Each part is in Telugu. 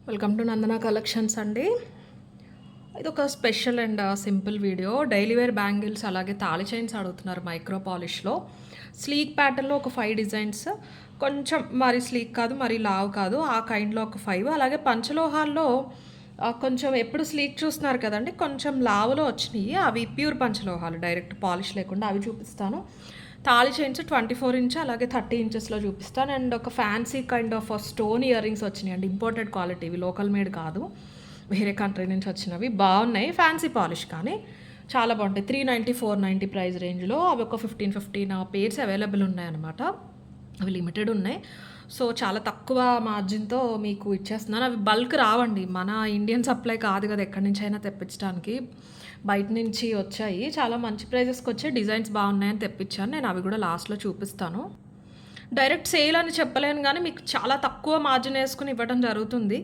వెల్కమ్ టు నందన కలెక్షన్స్ అండి. ఇది ఒక special and simple video. Daily wear bangles అలాగే తాళి చైన్స్ అడుగుతున్నారు మైక్రో పాలిష్లో. స్లీక్ ప్యాటర్న్లో ఒక 5 డిజైన్స్, కొంచెం మరి స్లీక్ కాదు మరి లావ్ కాదు, ఆ కైండ్లో ఒక 5. అలాగే పంచలోహాల్లో కొంచెం ఎప్పుడు స్లీక్ చూస్తున్నారు కదండి, కొంచెం లావులో వచ్చినాయి. అవి ప్యూర్ పంచలోహాలు, డైరెక్ట్ పాలిష్ లేకుండా అవి చూపిస్తాను. తాళి చైన్స్ 24 ఇంచ్ అలాగే 30 ఇంచెస్లో చూపిస్తాను. అండ్ ఒక fancy kind of stone ear rings వచ్చినాయి అండి, ఇంపోర్టెడ్ క్వాలిటీ, ఇవి లోకల్ మేడ్ కాదు, వేరే కంట్రీ నుంచి వచ్చినవి. బాగున్నాయి, ఫ్యాన్సీ పాలిష్ కానీ చాలా బాగుంటాయి. 390 490 ప్రైస్ రేంజ్లో అవి ఒక 15 పేర్స్ అవైలబుల్ ఉన్నాయన్నమాట. అవి లిమిటెడ్ ఉన్నాయి. సో చాలా తక్కువ మార్జిన్తో మీకు ఇచ్చేస్తున్నాను. అవి బల్క్ రావండి, మన ఇండియన్ సప్లై కాదు కదా, ఎక్కడి నుంచి అయినా తెప్పించడానికి బయట నుంచి వచ్చాయి. చాలా మంచి ప్రైజెస్కి వచ్చే డిజైన్స్ బాగున్నాయని తెప్పించాను. నేను అవి కూడా లాస్ట్లో చూపిస్తాను. డైరెక్ట్ సేల్ అని చెప్పలేను కానీ మీకు చాలా తక్కువ మార్జిన్ వేసుకుని ఇవ్వడం జరుగుతుంది.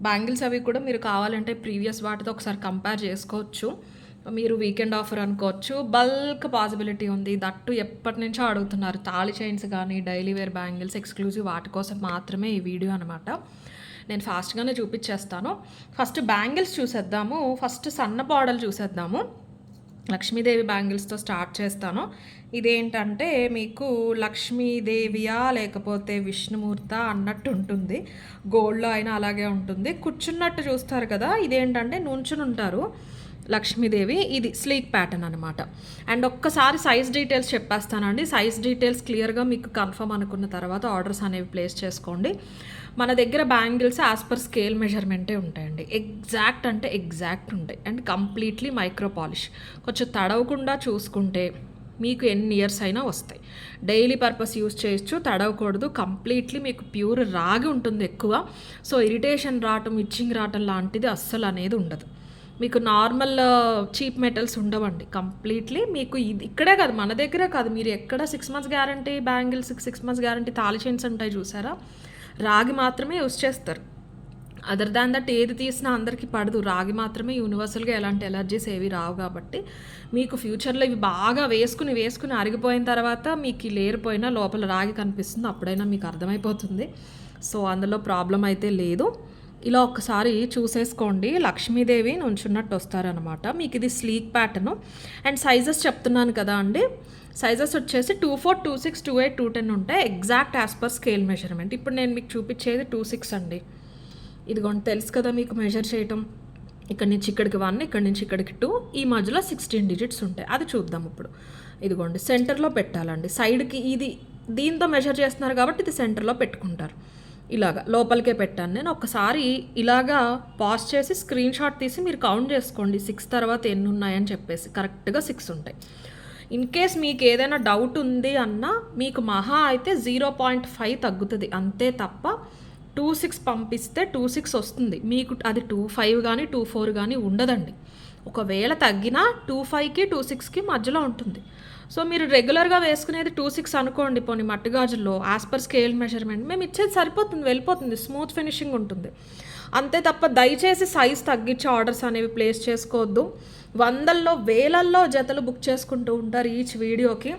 బ్యాంగిల్స్ అవి కూడా మీరు కావాలంటే ప్రీవియస్ వాటితో ఒకసారి కంపేర్ చేసుకోవచ్చు. మీరు వీకెండ్ ఆఫర్ అనుకోవచ్చు. బల్క్ పాసిబిలిటీ ఉంది. దట్టు ఎప్పటి నుంచో అడుగుతున్నారు తాళి చైన్స్ కానీ డైలీ వేర్ బ్యాంగిల్స్ ఎక్స్క్లూజివ్ వాటి కోసం మాత్రమే ఈ వీడియో అనమాట. నేను ఫాస్ట్గానే చూపించేస్తాను. ఫస్ట్ బ్యాంగిల్స్ చూసేద్దాము. ఫస్ట్ సన్న బార్డర్ చూసేద్దాము. లక్ష్మీదేవి బ్యాంగిల్స్తో స్టార్ట్ చేస్తాను. ఇదేంటంటే మీకు లక్ష్మీదేవియా లేకపోతే విష్ణుమూర్త అన్నట్టు ఉంటుంది. గోల్డ్లో అయినా అలాగే ఉంటుంది. కూర్చున్నట్టు చూస్తారు కదా, ఇదేంటంటే నుంచుని ఉంటారు లక్ష్మీదేవి. ఇది స్లీక్ ప్యాటర్న్ అనమాట. అండ్ ఒక్కసారి సైజ్ డీటెయిల్స్ చెప్పేస్తానండి. సైజ్ డీటెయిల్స్ క్లియర్గా మీకు కన్ఫర్మ్ అనుకున్న తర్వాత ఆర్డర్స్ అనేవి ప్లేస్ చేసుకోండి. మన దగ్గర బ్యాంగిల్స్ యాజ్ పర్ స్కేల్ మెజర్మెంటే ఉంటాయండి. ఎగ్జాక్ట్ అంటే ఎగ్జాక్ట్ ఉంటాయి అండ్ కంప్లీట్లీ మైక్రో పాలిష్. కొంచెం తడవకుండా చూసుకుంటే మీకు ఎన్ని ఇయర్స్ అయినా వస్తాయి. డైలీ పర్పస్ యూస్ చేయొచ్చు, తడవకూడదు. కంప్లీట్లీ మీకు ప్యూర్ రాగి ఉంటుంది ఎక్కువ. సో ఇరిటేషన్ రావటం, ఇచ్చింగ్ రావటం లాంటిది అస్సలు అనేది ఉండదు. మీకు నార్మల్ చీప్ మెటల్స్ ఉండవండి. కంప్లీట్లీ మీకు ఇది ఇక్కడే కాదు, మన దగ్గరే కాదు, మీరు ఎక్కడ 6 months guarantee bangles, 6 months guarantee తాళి చైన్స్ ఉంటాయి చూసారా, రాగి మాత్రమే యూస్ చేస్తారు. అదర్ దాన్ దట్ ఏది తీసినా అందరికీ పడదు. రాగి మాత్రమే యూనివర్సల్గా ఎలాంటి ఎలర్జీస్ ఏవి రావు. కాబట్టి మీకు ఫ్యూచర్లో ఇవి బాగా వేసుకుని అరిగిపోయిన తర్వాత మీకు లేరిపోయినా లోపల రాగి కనిపిస్తుంది, అప్పుడైనా మీకు అర్థమైపోతుంది. సో అందులో ప్రాబ్లం అయితే లేదు. ఇలా ఒక్కసారి చూసేసుకోండి. లక్ష్మీదేవి నుంచున్నట్టు వస్తారనమాట. మీకు ఇది స్లీక్ ప్యాటర్ను. అండ్ సైజెస్ చెప్తున్నాను కదా అండి, సైజెస్ వచ్చేసి 24, 26, 28, 210 ఉంటాయి. Exact as per scale measurement. ఇప్పుడు నేను మీకు చూపించేది 26 అండి. ఇదిగోండి, తెలుసు కదా మీకు మెజర్ చేయటం. ఇక్కడ నుంచి ఇక్కడికి 1, ఇక్కడ నుంచి ఇక్కడికి 2, ఈ మధ్యలో 16 డిజిట్స్ ఉంటాయి. అది చూద్దాం ఇప్పుడు. ఇదిగోండి, సెంటర్లో పెట్టాలండి. సైడ్కి ఇది దీంతో మెజర్ చేస్తున్నారు కాబట్టి ఇది సెంటర్లో పెట్టుకుంటారు. ఇలాగా లోపలికే పెట్టాను నేను. ఒక్కసారి ఇలాగా పాజ్ చేసి స్క్రీన్ షాట్ తీసి మీరు కౌంట్ చేసుకోండి 6 తర్వాత ఎన్ని ఉన్నాయని చెప్పేసి. కరెక్ట్గా 6 ఉంటాయి. ఇన్ కేస్ మీకు ఏదైనా డౌట్ ఉంది అన్నా మీకు మహా అయితే 0.5 తగ్గుతుంది అంతే తప్ప 26 పంపిస్తే 26 వస్తుంది మీకు. అది 25 కానీ 24 కానీ ఉండదండి. ఒకవేళ తగ్గినా 25కి 26కి మధ్యలో ఉంటుంది. సో మీరు రెగ్యులర్గా వేసుకునేది 26 అనుకోండి, పోనీ మట్టుగాజుల్లో యాజ్ పర్ స్కేల్ మెజర్మెంట్ మేము ఇచ్చేది సరిపోతుంది, వెళ్ళిపోతుంది, స్మూత్ ఫినిషింగ్ ఉంటుంది. అంతే తప్ప దయచేసి సైజ్ తగ్గించి ఆర్డర్స్ అనేవి ప్లేస్ చేసుకోవద్దు. వందల్లో వేలల్లో జతలు బుక్ చేసుకుంటూ ఉంటారు ఈచ్ వీడియోకి.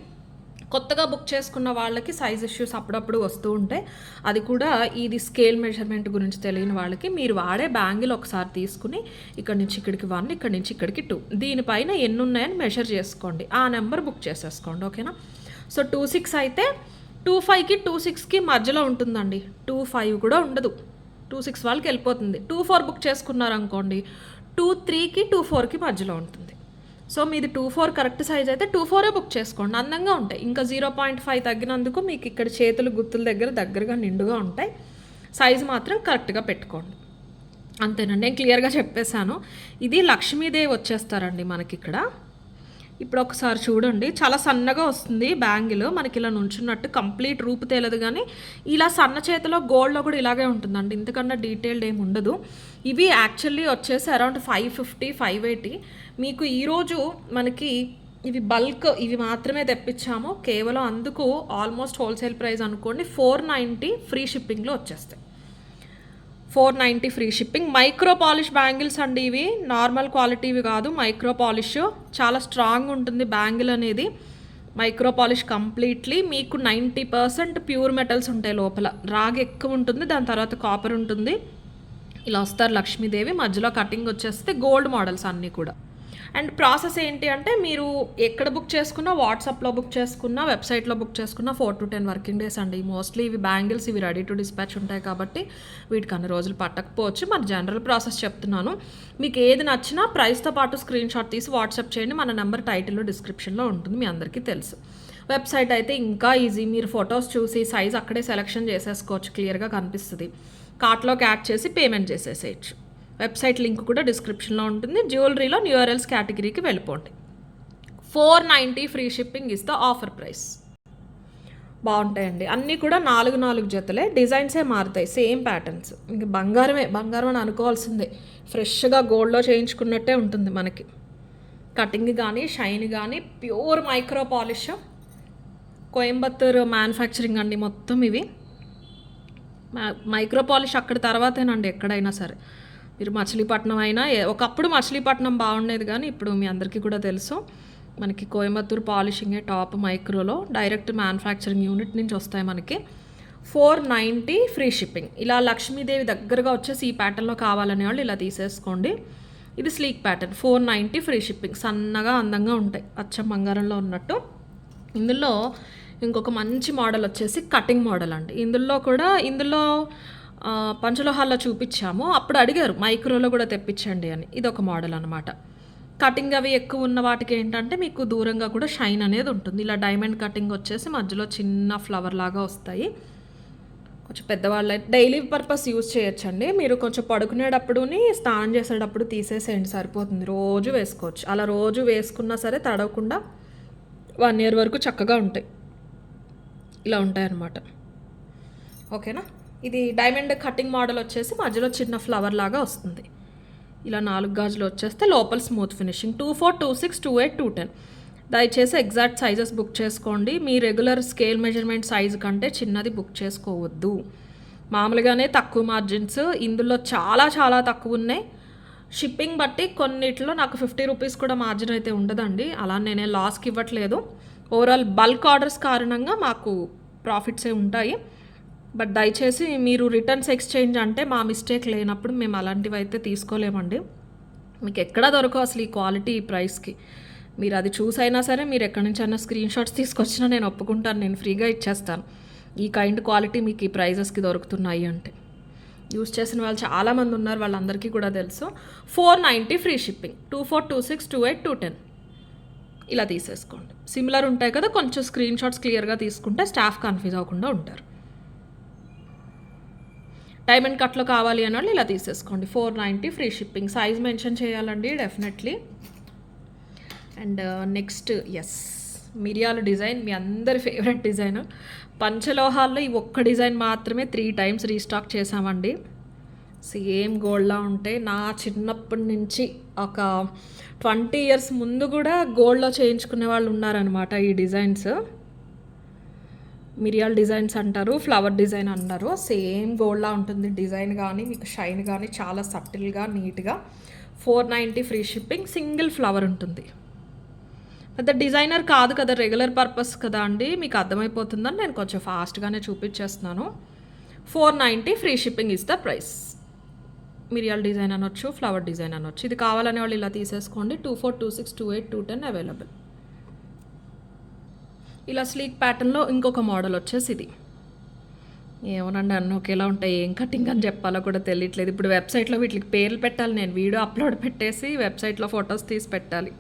కొత్తగా బుక్ చేసుకున్న వాళ్ళకి సైజ్ ఇష్యూస్ అప్పుడప్పుడు వస్తూ ఉంటాయి. అది కూడా ఇది స్కేల్ మెజర్మెంట్ గురించి తెలియని వాళ్ళకి మీరు వాడే బ్యాంగిల్ ఒకసారి తీసుకుని ఇక్కడ నుంచి ఇక్కడికి 1, ఇక్కడ నుంచి ఇక్కడికి 2, దీనిపైన ఎన్ని ఉన్నాయని మెజర్ చేసుకోండి. ఆ నెంబర్ బుక్ చేసేసుకోండి, ఓకేనా. సో 26 అయితే 25కి 26కి మధ్యలో ఉంటుందండి. 25 కూడా ఉండదు, 26 వాళ్ళకి వెళ్ళిపోతుంది. 24 బుక్ చేసుకున్నారనుకోండి 23కి 24కి మధ్యలో ఉంటుంది. సో మీది 24 కరెక్ట్ సైజ్ అయితే 24 బుక్ చేసుకోండి, అందంగా ఉంటాయి. ఇంకా 0.5 తగ్గినందుకు మీకు ఇక్కడ చేతులు గుత్తుల దగ్గరగా నిండుగా ఉంటాయి. సైజు మాత్రం కరెక్ట్గా పెట్టుకోండి, అంతేనండి. నేను క్లియర్గా చెప్పేశాను. ఇది లక్ష్మీదేవి వచ్చేస్తారండి మనకి ఇక్కడ. ఇప్పుడు ఒకసారి చూడండి, చాలా సన్నగా వస్తుంది బ్యాంగిల్. మనకి ఇలా నుంచున్నట్టు కంప్లీట్ రూపు తేలదు, కానీ ఇలా సన్న చేతిలో గోల్డ్లో కూడా ఇలాగే ఉంటుందండి. ఇంతకన్నా డీటెయిల్డ్ ఏమి ఉండదు. ఇవి యాక్చువల్లీ వచ్చేసి అరౌండ్ 550, 580. మీకు ఈరోజు మనకి ఇవి బల్క్, ఇవి మాత్రమే తెప్పించాము కేవలం. అందుకు ఆల్మోస్ట్ హోల్సేల్ ప్రైస్ అనుకోండి 490 ఫ్రీ షిప్పింగ్లో వచ్చేస్తాయి. 490 free shipping. Micro polish bangles అండి ఇవి, నార్మల్ క్వాలిటీవి కాదు, మైక్రో పాలిష్. చాలా స్ట్రాంగ్ ఉంటుంది బ్యాంగిల్ అనేది. మైక్రో పాలిష్ కంప్లీట్లీ మీకు 90% ప్యూర్ మెటల్స్ ఉంటాయి లోపల. రాగి ఎక్కువ ఉంటుంది, దాని తర్వాత కాపర్ ఉంటుంది, ఇలా వస్తారు లక్ష్మీదేవి, మధ్యలో కటింగ్ వచ్చేస్తే గోల్డ్ మోడల్స్ అన్నీ కూడా. అండ్ ప్రాసెస్ ఏంటి అంటే మీరు ఎక్కడ బుక్ చేసుకున్నా, వాట్సాప్లో బుక్ చేసుకున్నా, వెబ్సైట్లో బుక్ చేసుకున్నా 4 to 10 వర్కింగ్ డేస్ అండి. మోస్ట్లీ ఇవి బ్యాంగిల్స్ ఇవి రెడీ టు డిస్పాచ్ ఉంటాయి కాబట్టి వీటికి అన్ని రోజులు పట్టకపోవచ్చు. మన జనరల్ ప్రాసెస్ చెప్తున్నాను. మీకు ఏది నచ్చినా ప్రైస్తో పాటు స్క్రీన్ షాట్ తీసి వాట్సాప్ చేయండి. మన నెంబర్ టైటిల్లో డిస్క్రిప్షన్లో ఉంటుంది, మీ అందరికీ తెలుసు. వెబ్సైట్ అయితే ఇంకా ఈజీ. మీరు ఫొటోస్ చూసి సైజ్ అక్కడే సెలెక్షన్ చేసేసుకోవచ్చు, క్లియర్గా కనిపిస్తుంది. కార్ట్లోకి యాడ్ చేసి పేమెంట్ చేసేసేయచ్చు. వెబ్సైట్ లింక్ కూడా డిస్క్రిప్షన్లో ఉంటుంది. జ్యువెలరీలో న్యూఆర్ఎల్స్ కేటగిరీకి వెళ్ళిపోండి. 490 free shipping is the offer price. బాగుంటాయండి అన్నీ కూడా 4 జతలే, డిజైన్సే మారుతాయి, సేమ్ ప్యాటర్న్స్. ఇంక బంగారం అని అనుకోవాల్సిందే. ఫ్రెష్గా గోల్డ్లో చేయించుకున్నట్టే ఉంటుంది మనకి. కటింగ్ కానీ షైన్ కానీ pure micro polish, Coimbatore manufacturing అండి మొత్తం ఇవి. మైక్రో పాలిష్ అక్కడ తర్వాతేనండి ఎక్కడైనా సరే. మీరు మచిలీపట్నం అయినా, ఒకప్పుడు మచిలీపట్నం బాగుండేది కానీ ఇప్పుడు మీ అందరికీ కూడా తెలుసు మనకి కోయంబత్తూర్ పాలిషింగే టాప్ మైక్రోలో. డైరెక్ట్ మ్యానుఫ్యాక్చరింగ్ యూనిట్ నుంచి వస్తాయి మనకి. 490 ఫ్రీ షిప్పింగ్. ఇలా లక్ష్మీదేవి దగ్గరగా వచ్చేసి ఈ ప్యాటర్న్లో కావాలనే వాళ్ళు ఇలా తీసేసుకోండి. ఇది స్లీక్ ప్యాటర్న్. 490 free shipping. సన్నగా అందంగా ఉంటాయి, అచ్చం బంగారంలో ఉన్నట్టు. ఇందులో ఇంకొక మంచి మోడల్ వచ్చేసి కటింగ్ మోడల్ అండి. ఇందులో పంచలోహాల్లో చూపించాము, అప్పుడు అడిగారు మైక్రోలో కూడా తెప్పించండి అని. ఇది ఒక మోడల్ అనమాట. కటింగ్ అవి ఎక్కువ ఉన్న వాటికి ఏంటంటే మీకు దూరంగా కూడా షైన్ అనేది ఉంటుంది. ఇలా డైమండ్ కటింగ్ వచ్చేసి మధ్యలో చిన్న ఫ్లవర్ లాగా వస్తాయి. కొంచెం పెద్దవాళ్ళు డైలీ పర్పస్ యూజ్ చేయొచ్చండి. మీరు కొంచెం పడుకునేటప్పుడుని స్నానం చేసేటప్పుడు తీసేసేయండి, సరిపోతుంది. రోజు వేసుకోవచ్చు. అలా రోజు వేసుకున్నా సరే తడవకుండా 1 year వరకు చక్కగా ఉంటాయి. ఇలా ఉంటాయన్నమాట. ఓకేనా. ఇది డైమండ్ కటింగ్ మోడల్ వచ్చేసి మధ్యలో చిన్న ఫ్లవర్ లాగా వస్తుంది. ఇలా 4 గాజులు వచ్చేస్తే లోపల స్మూత్ ఫినిషింగ్. 24, 26, 28, 210. దయచేసి ఎగ్జాక్ట్ సైజెస్ బుక్ చేసుకోండి. మీ రెగ్యులర్ స్కేల్ మెజర్మెంట్ సైజు కంటే చిన్నది బుక్ చేసుకోవద్దు. మామూలుగానే తక్కువ మార్జిన్స్, ఇందులో చాలా చాలా తక్కువ ఉన్నాయి. షిప్పింగ్ బట్టి కొన్నిట్లో నాకు 50 రూపీస్ కూడా మార్జిన్ అయితే ఉండదండి. అలా నేనే లాస్కి ఇవ్వట్లేదు. ఓవరాల్ బల్క్ ఆర్డర్స్ కారణంగా మాకు ప్రాఫిట్సే ఉంటాయి. బట్ దయచేసి మీరు రిటర్న్స్ ఎక్స్చేంజ్ అంటే మా మిస్టేక్ లేనప్పుడు మేము అలాంటివి అయితే తీసుకోలేమండి. మీకు ఎక్కడ దొరకవు అసలు ఈ క్వాలిటీ ఈ ప్రైస్కి. మీరు అది చూసైనా సరే మీరు ఎక్కడి నుంచి అయినా స్క్రీన్ షాట్స్ తీసుకొచ్చినా నేను ఒప్పుకుంటాను, నేను ఫ్రీగా ఇచ్చేస్తాను. ఈ కైండ్ క్వాలిటీ మీకు ఈ ప్రైజెస్కి దొరుకుతున్నాయి అంటే. యూస్ చేసిన వాళ్ళు చాలామంది ఉన్నారు, వాళ్ళందరికీ కూడా తెలుసు. 490 ఫ్రీ షిప్పింగ్. 24, 26, 28, 210. ఇలా తీసేసుకోండి. సిమిలర్ ఉంటాయి కదా, కొంచెం స్క్రీన్ షాట్స్ క్లియర్గా తీసుకుంటే స్టాఫ్ కన్ఫ్యూజ్ అవ్వకుండా ఉంటారు. డైమండ్ కట్లో కావాలి అని వాళ్ళు ఇలా తీసేసుకోండి. 490 ఫ్రీ షిప్పింగ్. సైజ్ మెన్షన్ చేయాలండి డెఫినెట్లీ. అండ్ నెక్స్ట్ మిరియాల డిజైన్, మీ అందరి ఫేవరెట్ డిజైన్. పంచలోహాల్లో ఈ ఒక్క డిజైన్ మాత్రమే 3 times రీస్టాక్ చేసామండి. సేమ్ గోల్డ్లా ఉంటే నా చిన్నప్పటి నుంచి ఒక 20 years ముందు కూడా గోల్డ్లో చేయించుకునే వాళ్ళు ఉన్నారనమాట. ఈ డిజైన్స్ మిరియాల డిజైన్స్ అంటారు, ఫ్లవర్ డిజైన్ అన్నారు. సేమ్ గోల్డ్లా ఉంటుంది డిజైన్ కానీ మీకు షైన్ కానీ చాలా సటిల్గా నీట్గా. 490 ఫ్రీ షిప్పింగ్. సింగిల్ ఫ్లవర్ ఉంటుంది. పెద్ద డిజైనర్ కాదు కదా, రెగ్యులర్ పర్పస్ కదా అండి, మీకు అర్థమైపోతుందని నేను కొంచెం ఫాస్ట్గానే చూపించేస్తున్నాను. 490 free shipping is the price. మిరియాల డిజైన్ అనొచ్చు, ఫ్లవర్ డిజైన్ అనొచ్చు. ఇది కావాలనే వాళ్ళు ఇలా తీసేసుకోండి. 24, 26, 28, 210 అవైలబుల్. ఇలా స్లీక్ ప్యాటర్న్లో ఇంకొక మోడల్ వచ్చేసి ఇది. ఏమోనండి అన్నీ ఒకేలా ఉంటాయి, ఏం కటింగ్ అని చెప్పాలో కూడా తెలియట్లేదు. ఇప్పుడు వెబ్సైట్లో వీటికి పేర్లు పెట్టాలి, నేను వీడియో అప్లోడ్ పెట్టేసి వెబ్సైట్లో ఫొటోస్ తీసి పెట్టాలి.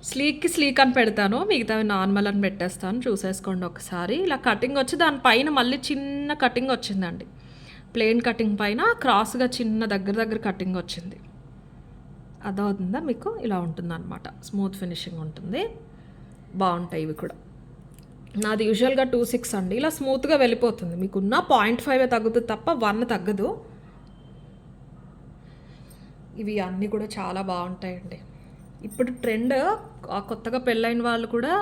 స్లీక్కి స్లీక్ అని పెడతాను, మిగతావి నార్మల్ అని పెట్టేస్తాను, చూసేసుకోండి ఒకసారి. ఇలా కటింగ్ వచ్చి దానిపైన మళ్ళీ చిన్న కటింగ్ వచ్చిందండి. ప్లెయిన్ కటింగ్ పైన క్రాస్గా చిన్న దగ్గర కటింగ్ వచ్చింది. అదవుతుందా మీకు? ఇలా ఉంటుంది అనమాట. స్మూత్ ఫినిషింగ్ ఉంటుంది. బాగుంటాయి ఇవి కూడా. నాది యూజువల్గా 26 అండి. ఇలా స్మూత్గా వెళ్ళిపోతుంది. మీకున్న 0.5 తగ్గుతుంది తప్ప 1 తగ్గదు. ఇవి అన్నీ కూడా చాలా బాగుంటాయండి. ఇప్పుడు ట్రెండ్ కొత్తగా పెళ్ళైన వాళ్ళు కూడా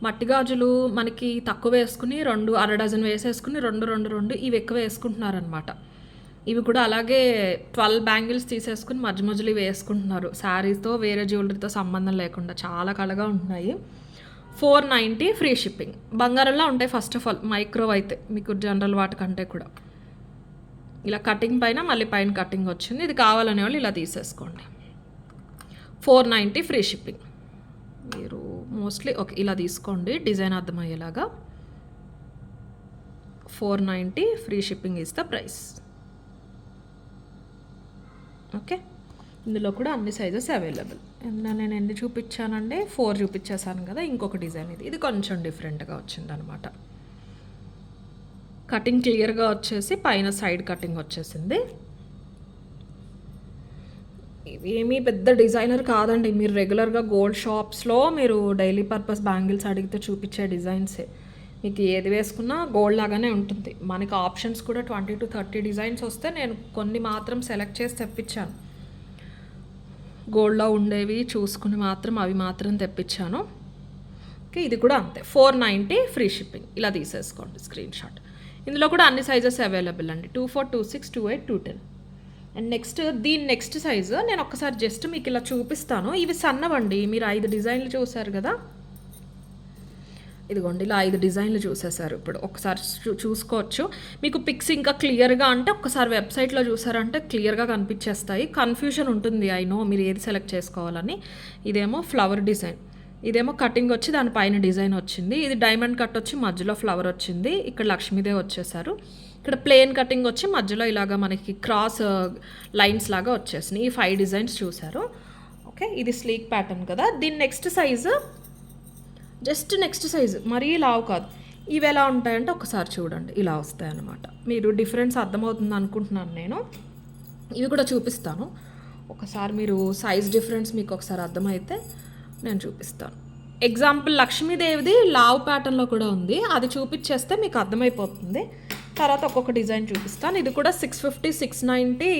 మట్టి గాజులు మనకి తక్కువ వేసుకుని 2 అర డజన్ వేసేసుకుని 2 ఇవి ఎక్కువ వేసుకుంటున్నారనమాట. ఇవి కూడా అలాగే 12 బ్యాంగిల్స్ తీసేసుకుని మధ్యలో ఇవి వేసుకుంటున్నారు. శారీస్తో వేరే జ్యువెలరీతో సంబంధం లేకుండా చాలా కళగా ఉంటున్నాయి. 490 ఫ్రీ షిప్పింగ్. బంగారంలో ఉంటాయి ఫస్ట్ ఆఫ్ ఆల్, మైక్రో అయితే మీకు జనరల్ వాటికంటే కూడా. ఇలా కటింగ్ పైన మళ్ళీ పైన కటింగ్ వచ్చింది. ఇది కావాలనే వాళ్ళు ఇలా తీసేసుకోండి. 490 ఫ్రీ షిప్పింగ్. మీరు మోస్ట్లీ ఓకే ఇలా తీసుకోండి డిజైన్ అర్థమయ్యేలాగా. 490 free shipping is the price. Okay, ఇందులో కూడా అన్ని సైజెస్ అవైలబుల్. నేను ఎన్ని చూపించానండి, 4 చూపించేసాను కదా. ఇంకొక డిజైన్ ఇది కొంచెం డిఫరెంట్గా వచ్చిందనమాట. కటింగ్ క్లియర్గా వచ్చేసి పైన సైడ్ కటింగ్ వచ్చేసింది. ఏమీ పెద్ద డిజైనర్ కాదండి. మీరు రెగ్యులర్గా గోల్డ్ షాప్స్లో మీరు డైలీ పర్పస్ బ్యాంగిల్స్ అడిగితే చూపించే డిజైన్సే. మీకు ఏది వేసుకున్నా గోల్డ్ లాగానే ఉంటుంది. మనకి ఆప్షన్స్ కూడా 20 to 30 డిజైన్స్ వస్తే నేను కొన్ని మాత్రం సెలెక్ట్ చేసి తెప్పించాను. గోల్డ్లో ఉండేవి చూసుకుని మాత్రం అవి మాత్రం తెప్పించాను. ఓకే, ఇది కూడా అంతే. 490 ఫ్రీ షిప్పింగ్. ఇలా తీసేసుకోండి స్క్రీన్ షాట్. ఇందులో కూడా అన్ని సైజెస్ అవైలబుల్ అండి. 24, 26, 28, 210. అండ్ నెక్స్ట్ సైజు నేను ఒక్కసారి జస్ట్ మీకు ఇలా చూపిస్తాను. ఇవి సన్నవండి. మీరు 5 డిజైన్లు చూసారు కదా, ఇదిగోండి ఇలా 5 డిజైన్లు చూసేసారు. ఇప్పుడు ఒకసారి చూసుకోవచ్చు. మీకు పిక్స్ ఇంకా క్లియర్గా అంటే ఒక్కసారి వెబ్సైట్లో చూసారంటే క్లియర్గా కనిపించేస్తాయి. కన్ఫ్యూజన్ ఉంటుంది, ఐ నో మీరు ఏది సెలెక్ట్ చేసుకోవాలని. ఇదేమో ఫ్లవర్ డిజైన్, ఇదేమో కటింగ్ వచ్చి దానిపైన డిజైన్ వచ్చింది. ఇది డైమండ్ కట్ వచ్చి మధ్యలో ఫ్లవర్ వచ్చింది. ఇక్కడ లక్ష్మీదేవి వచ్చేసారు. ఇక్కడ ప్లెయిన్ కటింగ్ వచ్చి మధ్యలో ఇలాగా మనకి క్రాస్ లైన్స్ లాగా వచ్చేసినాయి. ఈ 5 డిజైన్స్ చూసారు. ఓకే, ఇది స్లీక్ ప్యాటర్న్ కదా. దీని నెక్స్ట్ సైజు మరీ లావు కాదు. ఇవి ఎలా ఉంటాయంటే ఒకసారి చూడండి, ఇలా వస్తాయన్నమాట. మీరు డిఫరెన్స్ అర్థమవుతుంది అనుకుంటున్నాను నేను. ఇవి కూడా చూపిస్తాను. ఒకసారి మీరు సైజ్ డిఫరెన్స్ మీకు ఒకసారి అర్థమైతే నేను చూపిస్తాను. ఎగ్జాంపుల్ లక్ష్మీదేవిది లావ్ ప్యాటర్న్లో కూడా ఉంది, అది చూపించేస్తే మీకు అర్థమైపోతుంది. తర్వాత ఒక్కొక్క డిజైన్ చూపిస్తాను. ఇది కూడా 650, 690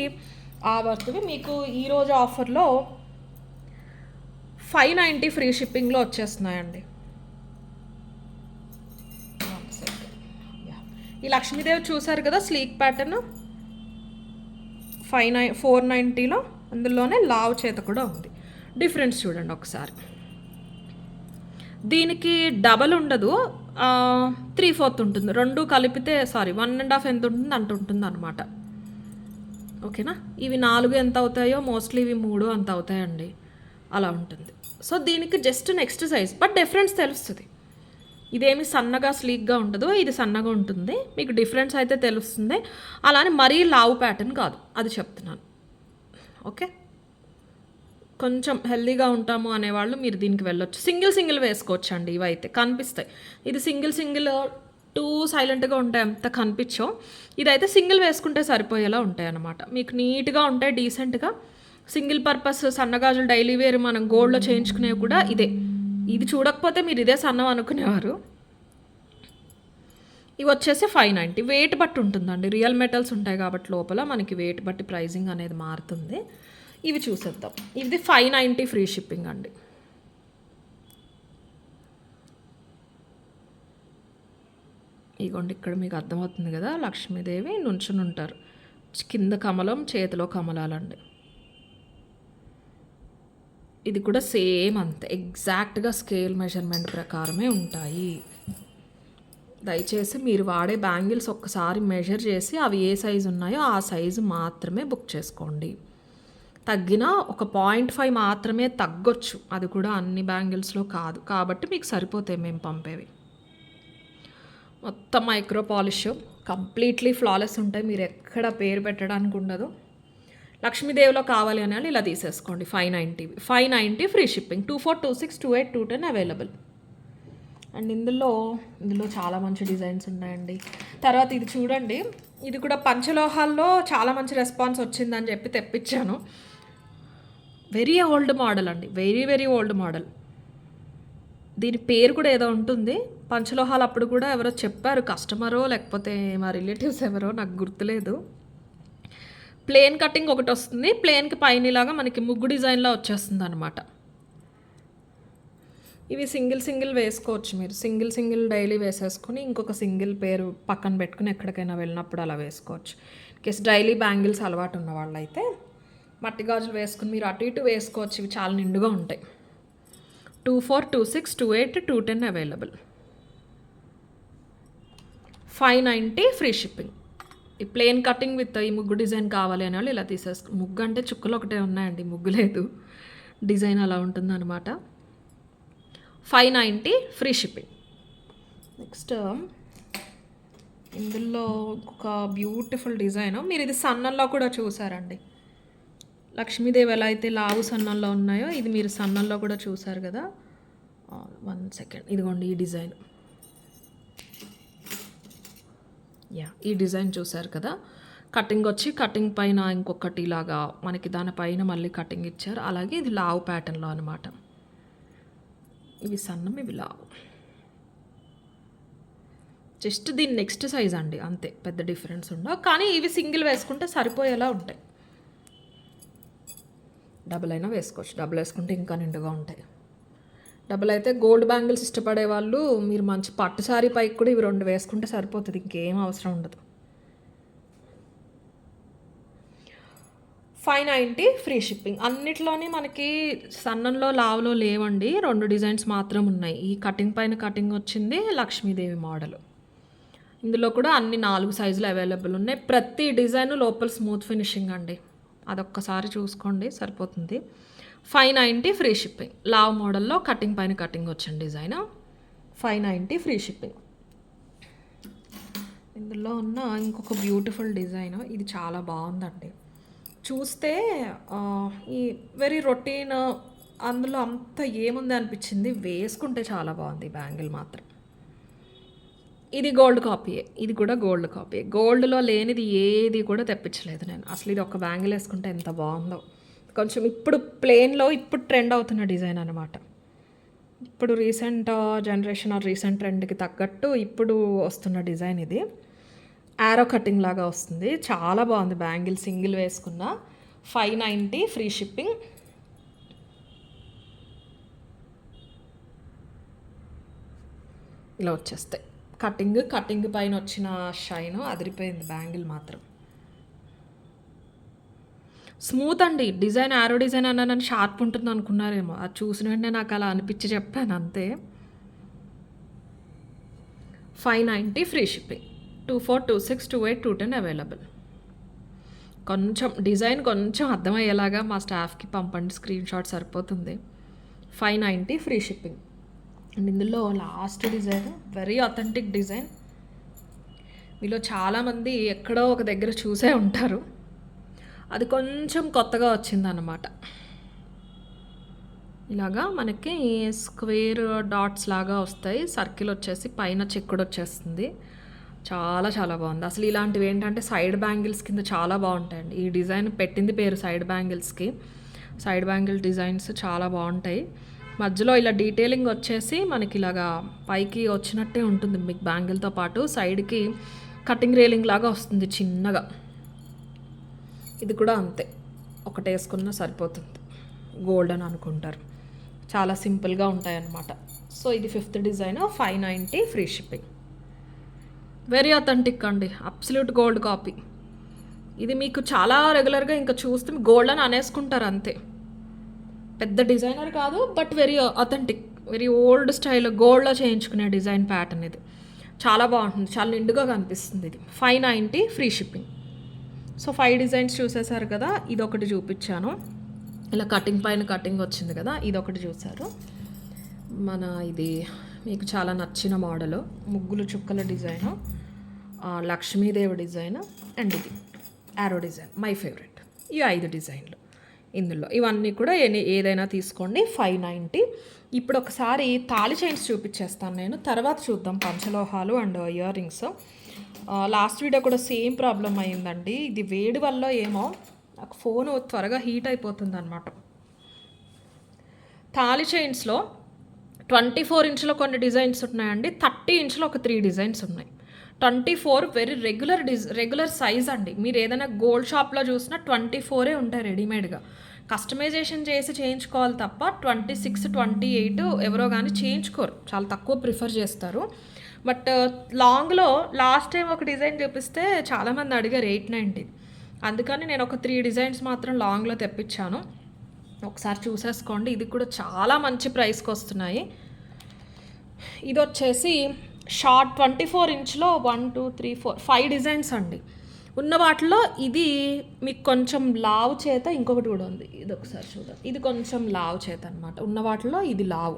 ఆ వర్త్వి. మీకు ఈరోజు ఆఫర్లో 590 ఫ్రీ షిప్పింగ్లో వచ్చేస్తున్నాయండి. ఈ లక్ష్మీదేవి చూసారు కదా స్లీక్ ప్యాటర్న్ 490లో, అందులోనే లావ్ చేత కూడా ఉంది. డిఫరెన్స్ చూడండి ఒకసారి. దీనికి డబల్ ఉండదు, 3/4 ఉంటుంది. రెండు కలిపితే 1.5 ఎంత ఉంటుంది అంత ఉంటుంది అనమాట. ఓకేనా. ఇవి 4 ఎంత అవుతాయో మోస్ట్లీ ఇవి 3 అంత అవుతాయండి, అలా ఉంటుంది. సో దీనికి just next size, but difference తెలుస్తుంది. ఇదేమి సన్నగా స్లీక్గా ఉండదు, ఇది సన్నగా ఉంటుంది. మీకు డిఫరెన్స్ అయితే తెలుస్తుంది. అలానే మరీ లావు ప్యాటర్న్ కాదు, అది చెప్తున్నాను. ఓకే, కొంచెం హెల్దీగా ఉంటాము అనేవాళ్ళు మీరు దీనికి వెళ్ళొచ్చు. సింగిల్ వేసుకోవచ్చు అండి. ఇవైతే కనిపిస్తాయి. ఇది సింగిల్ 2 సైలెంట్గా ఉంటాయి, అంత కనిపించవు. ఇదైతే సింగిల్ వేసుకుంటే సరిపోయేలా ఉంటాయి అన్నమాట. మీకు నీట్గా ఉంటాయి, డీసెంట్గా. సింగిల్ పర్పస్ సన్నగాజులు డైలీ వేర్ మనం గోల్డ్లో చేయించుకునేవి కూడా ఇదే. ఇది చూడకపోతే మీరు ఇదే సన్నం అనుకునేవారు. ఇవి వచ్చేసి 590. వెయిట్ బట్టి ఉంటుందండి, రియల్ మెటల్స్ ఉంటాయి కాబట్టి లోపల మనకి వెయిట్ బట్టి ప్రైజింగ్ అనేది మారుతుంది. ఇవి చూసేద్దాం. ఇది 590 ఫ్రీ షిప్పింగ్ అండి. ఇగోండి ఇక్కడ మీకు అర్థమవుతుంది కదా, లక్ష్మీదేవి నుంచుని ఉంటారు. కింద కమలం, చేతిలో కమలాలండి. ఇది కూడా సేమ్ అంతే, ఎగ్జాక్ట్గా స్కేల్ మెజర్మెంట్ ప్రకారమే ఉంటాయి. దయచేసి మీరు వాడే బ్యాంగిల్స్ ఒక్కసారి మెజర్ చేసి అవి ఏ సైజు ఉన్నాయో ఆ సైజు మాత్రమే బుక్ చేసుకోండి. తగ్గినా ఒక 0.5 మాత్రమే తగ్గొచ్చు, అది కూడా అన్ని బ్యాంగిల్స్లో కాదు. కాబట్టి మీకు సరిపోతాయి మేము పంపేవి. మొత్తం మైక్రో పాలిష్, కంప్లీట్లీ ఫ్లాలెస్ ఉంటాయి. మీరు ఎక్కడ పేరు పెట్టడానికి ఉండదు. లక్ష్మీదేవిలో కావాలి అని ఇలా తీసేసుకోండి. 590 ఫ్రీ షిప్పింగ్. 24, 26, 28, 210 అవైలబుల్. అండ్ ఇందులో చాలా మంచి డిజైన్స్ ఉన్నాయండి. తర్వాత ఇది చూడండి, ఇది కూడా పంచలోహాల్లో చాలా మంచి రెస్పాన్స్ వచ్చిందని చెప్పి తెప్పించాను. వెరీ ఓల్డ్ మోడల్ అండి, వెరీ ఓల్డ్ మోడల్. దీని పేరు కూడా ఏదో ఉంటుంది. పంచలోహాలు అప్పుడు కూడా ఎవరో చెప్పారు, కస్టమరో లేకపోతే మా రిలేటివ్స్ ఎవరో, నాకు గుర్తులేదు. ప్లేన్ కటింగ్ ఒకటి వస్తుంది, ప్లేన్కి పైన ఇలాగా మనకి ముగ్గు డిజైన్లో వచ్చేస్తుంది అనమాట. ఇవి సింగిల్ వేసుకోవచ్చు మీరు. సింగిల్ డైలీ వేసేసుకొని ఇంకొక సింగిల్ పేరు పక్కన పెట్టుకుని ఎక్కడికైనా వెళ్ళినప్పుడు అలా వేసుకోవచ్చు. కేస్ డైలీ బ్యాంగిల్స్ అలవాటు ఉన్న వాళ్ళైతే మట్టి గాజులు వేసుకుని మీరు అటు ఇటు వేసుకోవచ్చు. ఇవి చాలా నిండుగా ఉంటాయి. 24, 26, 28, 210 అవైలబుల్. 590 free shipping. ఈ ప్లెయిన్ కటింగ్ విత్ ఈ ముగ్గు డిజైన్ కావాలి అని వాళ్ళు ఇలా ముగ్గు అంటే చుక్కలు ఒకటే ఉన్నాయండి, ముగ్గు లేదు. డిజైన్ అలా ఉంటుందన్నమాట. 590 ఫ్రీ షిప్పింగ్. నెక్స్ట్ ఇందులో ఒక బ్యూటిఫుల్ డిజైన్, మీరు ఇది సన్నంలో కూడా చూసారండి. లక్ష్మీదేవి ఎలా అయితే లావు సన్నంలో ఉన్నాయో ఇది మీరు సన్నంలో కూడా చూసారు కదా. 1 సెకండ్, ఇదిగోండి ఈ డిజైన్. ఈ డిజైన్ చూసారు కదా. కటింగ్ వచ్చి కటింగ్ పైన ఇంకొకటి ఇలాగా మనకి దానిపైన మళ్ళీ కటింగ్ ఇచ్చారు. అలాగే ఇది లావు ప్యాటర్న్లో అనమాట. ఇవి సన్నం, ఇవి లావు. జస్ట్ దీని నెక్స్ట్ సైజ్ అండి, అంతే, పెద్ద డిఫరెన్స్ ఉండవు. కానీ ఇవి సింగిల్ వేసుకుంటే సరిపోయేలా ఉంటాయి. డబుల్ అయినా వేసుకోవచ్చు, డబుల్ వేసుకుంటే ఇంకా నిండుగా ఉంటాయి. డబుల్ అయితే గోల్డ్ బ్యాంగిల్స్ ఇష్టపడే వాళ్ళు మీరు మంచి పట్టు సారీ పైకి కూడా ఇవి 2 వేసుకుంటే సరిపోతుంది, ఇంకేం అవసరం ఉండదు. 590 ఫ్రీ షిప్పింగ్. అన్నిట్లోనే మనకి సన్నంలో లావులో లేవండి, 2 డిజైన్స్ మాత్రం ఉన్నాయి. ఈ కటింగ్ పైన కటింగ్ వచ్చింది లక్ష్మీదేవి మోడల్. ఇందులో కూడా అన్ని 4 సైజులు అవైలబుల్ ఉన్నాయి. ప్రతి డిజైన్ లోపల స్మూత్ ఫినిషింగ్ అండి, అదొక్కసారి చూసుకోండి సరిపోతుంది. 590 ఫ్రీ షిప్పింగ్. లావ్ మోడల్లో కటింగ్ పైన కటింగ్ వచ్చిన డిజైన్. 590 free shipping. ఇందులో ఉన్న ఇంకొక బ్యూటిఫుల్ డిజైన్, ఇది చాలా బాగుందండి. చూస్తే ఈ వెరీ రొటీన్, అందులో అంత ఏముంది అనిపించింది, వేసుకుంటే చాలా బాగుంది బ్యాంగిల్ మాత్రం. ఇది గోల్డ్ కాపీయే, ఇది కూడా గోల్డ్ కాపీయే. గోల్డ్లో లేనిది ఏది కూడా తెప్పించలేదు నేను. అసలు ఇది ఒక బ్యాంగిల్ వేసుకుంటే ఎంత బాగుందో. కొంచెం ఇప్పుడు ప్లెయిన్లో ఇప్పుడు ట్రెండ్ అవుతున్న డిజైన్ అనమాట. ఇప్పుడు రీసెంట్ జనరేషన్ ఆర్ రీసెంట్ ట్రెండ్కి తగ్గట్టు ఇప్పుడు వస్తున్న డిజైన్ ఇది. యారో కటింగ్ లాగా వస్తుంది, చాలా బాగుంది బ్యాంగిల్. సింగిల్ వేసుకున్న 590 ఫ్రీ షిప్పింగ్. ఇలా వచ్చేస్తాయి. కటింగ్ పైన వచ్చిన షైన్ అదిరిపోయింది బ్యాంగిల్ మాత్రం. స్మూత్ అండి డిజైన్. యారో డిజైన్ అన్న నన్ను షార్ప్ ఉంటుంది అనుకున్నారేమో, అది చూసిన వెంటనే నాకు అలా అనిపించి చెప్పాను అంతే. 590 ఫ్రీ షిప్పింగ్. 2426 28 210 అవైలబుల్. కొంచెం డిజైన్ కొంచెం అర్థమయ్యేలాగా మా స్టాఫ్కి పంపండి, స్క్రీన్ షాట్ సరిపోతుంది. 590 ఫ్రీ షిప్పింగ్. అండ్ ఇందులో last design very authentic design. మీలో చాలామంది ఎక్కడో ఒక దగ్గర చూసే ఉంటారు, అది కొంచెం కొత్తగా వచ్చిందన్నమాట. ఇలాగా మనకి స్క్వేర్ డాట్స్ లాగా వస్తాయి, సర్కిల్ వచ్చేసి పైన చెక్కుడు వచ్చేస్తుంది. చాలా చాలా బాగుంది. అసలు ఇలాంటివి ఏంటంటే సైడ్ బ్యాంగిల్స్ కింద చాలా బాగుంటాయండి. ఈ డిజైన్ పెట్టింది పేరు సైడ్ బ్యాంగిల్స్కి. సైడ్ బ్యాంగిల్ డిజైన్స్ చాలా బాగుంటాయి. మధ్యలో ఇలా డీటెయిలింగ్ వచ్చేసి మనకి ఇలాగా పైకి వచ్చినట్టే ఉంటుంది మీకు బ్యాంగిల్తో పాటు. సైడ్కి కటింగ్ రేలింగ్ లాగా వస్తుంది చిన్నగా. ఇది కూడా అంతే, ఒకటి వేసుకున్నా సరిపోతుంది. గోల్డ్ అని అనుకుంటారు, చాలా సింపుల్గా ఉంటాయన్నమాట. సో ఇది 5th design. 590 free shipping. Very authentic అండి, అబ్సల్యూట్ గోల్డ్ కాపీ. ఇది మీకు చాలా రెగ్యులర్గా ఇంకా చూస్తే గోల్డ్ అని అనేసుకుంటారు అంతే. పెద్ద డిజైనర్ కాదు, but very authentic, very old style గోల్డ్లో చేయించుకునే డిజైన్ ప్యాటర్న్ ఇది. చాలా బాగుంటుంది, చాలా నిండుగా కనిపిస్తుంది ఇది. 590 ఫ్రీ షిప్పింగ్. సో 5 డిజైన్స్ చూసేసారు కదా. ఇదొకటి చూపించాను, ఇలా కటింగ్ పైన కటింగ్ వచ్చింది కదా, ఇదొకటి చూసారు. మన ఇది మీకు చాలా నచ్చిన మోడలు, ముగ్గులు చుక్కల డిజైను, లక్ష్మీదేవి డిజైన్, అండ్ ఇది యారో డిజైన్, మై ఫేవరెట్. ఈ 5 డిజైన్లు ఇందులో. ఇవన్నీ కూడా ఏదైనా తీసుకోండి. 590. ఇప్పుడు ఒకసారి తాళి చైన్స్ చూపించేస్తాను నేను, తర్వాత చూద్దాం పంచలోహాలు and earrings. Last video కూడా సేమ్ ప్రాబ్లం అయిందండి, ఇది వేడి వల్ల ఏమో నాకు ఫోన్ త్వరగా హీట్ అయిపోతుంది అనమాట. తాళి చైన్స్లో 24 ఇంచులో కొన్ని డిజైన్స్ ఉన్నాయండి, 30 ఇంచులో ఒక 3 డిజైన్స్ ఉన్నాయి. 24 వెరీ రెగ్యులర్ సైజ్ అండి. మీరు ఏదైనా గోల్డ్ షాప్లో చూసినా 24 ఉంటాయి రెడీమేడ్గా. కస్టమైజేషన్ చేసి చేయించుకోవాలి తప్ప 26, 28 ఎవరో కానీ చేయించుకోరు, చాలా తక్కువ ప్రిఫర్ చేస్తారు. బట్ లాంగ్లో లాస్ట్ టైం ఒక డిజైన్ చూపిస్తే చాలామంది అడిగారు 890, అందుకని నేను ఒక 3 డిజైన్స్ మాత్రం లాంగ్లో తెప్పించాను. ఒకసారి చూసేసుకోండి. ఇది కూడా చాలా మంచి ప్రైస్కి వస్తున్నాయి. ఇది వచ్చేసి షార్ట్ 24 ఇంచ్లో 1 2 3 4 5 డిజైన్స్ అండి. ఉన్న వాటిలో ఇది మీకు కొంచెం లావు చేత ఇంకొకటి కూడా ఉంది, ఇది ఒకసారి చూద్దాం. ఇది కొంచెం లావు చేత అనమాట, ఉన్న వాటిలో ఇది లావు.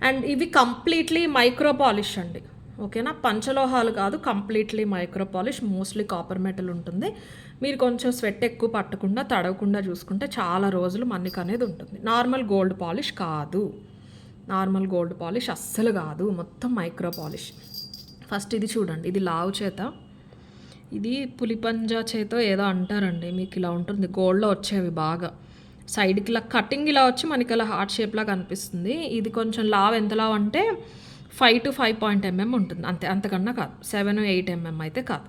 అండ్ ఇవి కంప్లీట్లీ మైక్రో పాలిష్ అండి, ఓకేనా, పంచలోహాలు కాదు, completely micro polish, mostly copper metal ఉంటుంది. మీరు కొంచెం స్వెట్ ఎక్కువ పట్టకుండా తడవకుండా చూసుకుంటే చాలా రోజులు మన్నిక అనేది ఉంటుంది. నార్మల్ గోల్డ్ పాలిష్ కాదు, నార్మల్ గోల్డ్ పాలిష్ అస్సలు కాదు, మొత్తం మైక్రో పాలిష్. ఫస్ట్ ఇది చూడండి, ఇది లావు చేత, ఇది పులిపంజా చేతో ఏదో అంటారండి, మీకు ఇలా ఉంటుంది, గోల్డ్లో వచ్చేవి బాగా సైడ్కి ఇలా కటింగ్ ఇలా వచ్చి మనకి ఇలా హార్ట్ షేప్లా కనిపిస్తుంది. ఇది కొంచెం లావ్, ఎంత లావ్ అంటే 5 to 5 mm ఉంటుంది అంతే, అంతకన్నా కాదు, 7-8 mm అయితే కాదు.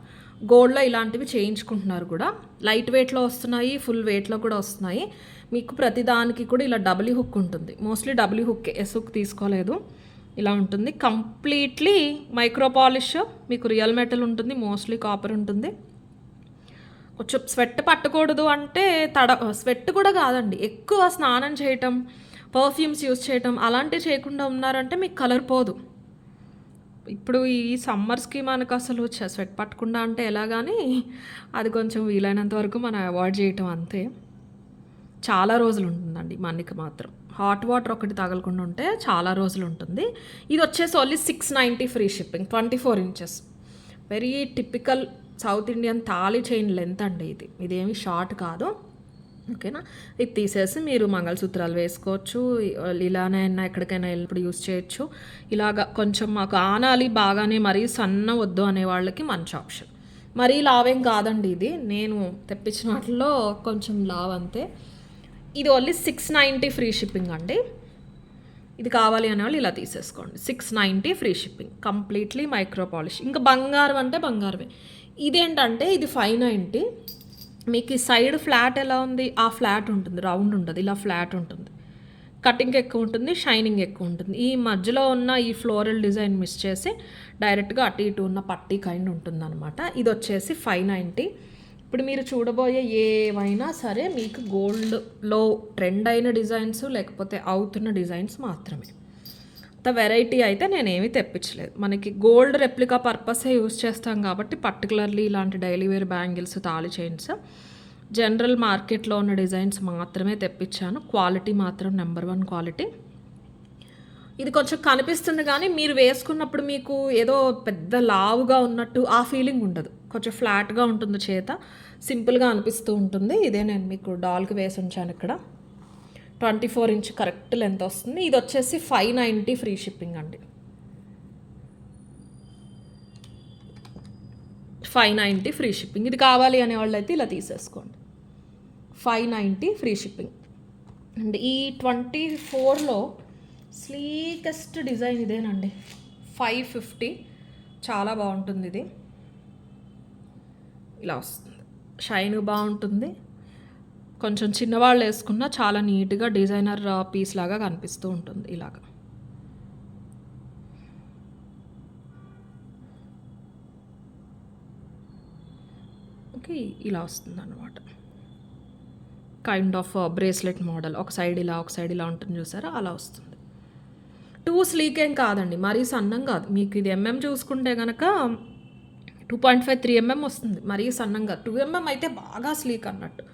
గోల్డ్లో ఇలాంటివి చేయించుకుంటున్నారు కూడా, లైట్ వెయిట్లో వస్తున్నాయి, ఫుల్ వెయిట్లో కూడా వస్తున్నాయి. మీకు ప్రతిదానికి కూడా ఇలా డబ్ల్యూ హుక్ ఉంటుంది, mostly W hook, yes hook తీసుకోలేదు, ఇలా ఉంటుంది. కంప్లీట్లీ మైక్రో పాలిష్, మీకు రియల్ మెటల్ ఉంటుంది, మోస్ట్లీ కాపర్ ఉంటుంది. కొంచెం స్వెట్ పట్టకూడదు అంటే స్వెట్ కూడా కాదండి, ఎక్కువ స్నానం చేయటం, పర్ఫ్యూమ్స్ యూస్ చేయటం అలాంటివి చేయకుండా ఉన్నారంటే మీకు కలర్ పోదు. ఇప్పుడు ఈ సమ్మర్స్కి మనకు అసలు స్వెట్ పట్టకుండా అంటే ఎలా, కానీ అది కొంచెం వీలైనంత వరకు మనం అవాయిడ్ చేయటం అంతే. చాలా రోజులు ఉంటుందండి మన్నిక మాత్రం, హాట్ వాటర్ ఒకటి తగలకుండా ఉంటే చాలా రోజులు ఉంటుంది. ఇది వచ్చేసి only 690 free shipping, 24 inches, very typical south Indian తాళి చైన్ లెంత్ అండి ఇది, ఇదేమి షార్ట్ కాదు, ఓకేనా. ఇది తీసేసి మీరు మంగళసూత్రాలు వేసుకోవచ్చు, ఇలానే ఎక్కడికైనా వెళ్ళినప్పుడు యూస్ చేయొచ్చు. ఇలాగా కొంచెం మాకు ఆనాలి బాగానే, మరీ సన్న వద్దు అనే వాళ్ళకి మంచి ఆప్షన్. మరీ లావేం కాదండి ఇది, నేను తెప్పించిన వాటిలో కొంచెం లావ్ అంతే. ఇది ఓన్లీ 690 ఫ్రీ షిప్పింగ్ అండి. ఇది కావాలి అనే వాళ్ళు ఇలా తీసేసుకోండి, 690 free shipping, completely micro polish. ఇంకా బంగారం అంటే బంగారమే. ఇదేంటంటే ఇది 590, మీకు ఈ సైడ్ ఫ్లాట్ ఎలా ఉంది, ఆ ఫ్లాట్ ఉంటుంది, రౌండ్ ఉంటుంది, ఇలా ఫ్లాట్ ఉంటుంది, కటింగ్ ఎక్కువ ఉంటుంది, షైనింగ్ ఎక్కువ ఉంటుంది. ఈ మధ్యలో ఉన్న ఈ ఫ్లోరల్ డిజైన్ మిస్ చేసి డైరెక్ట్గా అటు ఇటు ఉన్న పట్టీ కైండ్ ఉంటుంది అనమాట. ఇది వచ్చేసి 590. ఇప్పుడు మీరు చూడబోయే ఏవైనా సరే మీకు గోల్డ్లో ట్రెండ్ అయిన డిజైన్స్, లేకపోతే అవుతున్న డిజైన్స్ మాత్రమే. అంత వెరైటీ అయితే నేనేమీ తెప్పించలేదు, మనకి గోల్డ్ రెప్లికా పర్పసే యూస్ చేస్తాం కాబట్టి పర్టికులర్లీ ఇలాంటి డైలీ వేర్ బ్యాంగిల్స్, తాళి చైన్స్, జనరల్ మార్కెట్లో ఉన్న డిజైన్స్ మాత్రమే తెప్పించాను. క్వాలిటీ మాత్రం నెంబర్ 1 క్వాలిటీ. ఇది కొంచెం కనిపిస్తుంది కానీ మీరు వేసుకున్నప్పుడు మీకు ఏదో పెద్ద లావుగా ఉన్నట్టు ఆ ఫీలింగ్ ఉండదు, కొంచెం ఫ్లాట్గా ఉంటుంది, చేత సింపుల్గా అనిపిస్తూ ఉంటుంది. ఇదే నేను మీకు డాల్కి వేసి ఉంచాను ఇక్కడ, 24 inch కరెక్ట్ లెంత్ వస్తుంది. ఇది వచ్చేసి 590 ఫ్రీ షిప్పింగ్ అండి, 590 ఫ్రీ షిప్పింగ్. ఇది కావాలి అనే వాళ్ళు అయితే ఇలా తీసేసుకోండి, 590 ఫ్రీ షిప్పింగ్. అండ్ ఈ 24లో స్లీకెస్ట్ డిజైన్ ఇదేనండి, 550, చాలా బాగుంటుంది ఇది, ఇలా వస్తుంది, షైన్ బాగుంటుంది, కొంచెం చిన్నవాళ్ళు వేసుకున్నా చాలా నీట్గా డిజైనర్ పీస్ లాగా కనిపిస్తూ ఉంటుంది ఇలాగా. ఓకే, ఇలా వస్తుంది అన్నమాట, కైండ్ ఆఫ్ బ్రేస్లెట్ మోడల్, ఒక సైడ్ ఇలా ఒక సైడ్ ఇలా ఉంటుంది చూసారా, అలా వస్తుంది. టూ స్లీక్ ఏం కాదండి, మరీ సన్నం కాదు. మీకు ఇది చూసుకుంటే కనుక 2.5-3 mm వస్తుంది, మరీ సన్నంగా. 2 mm అయితే బాగా స్లీక్ అన్నట్టు,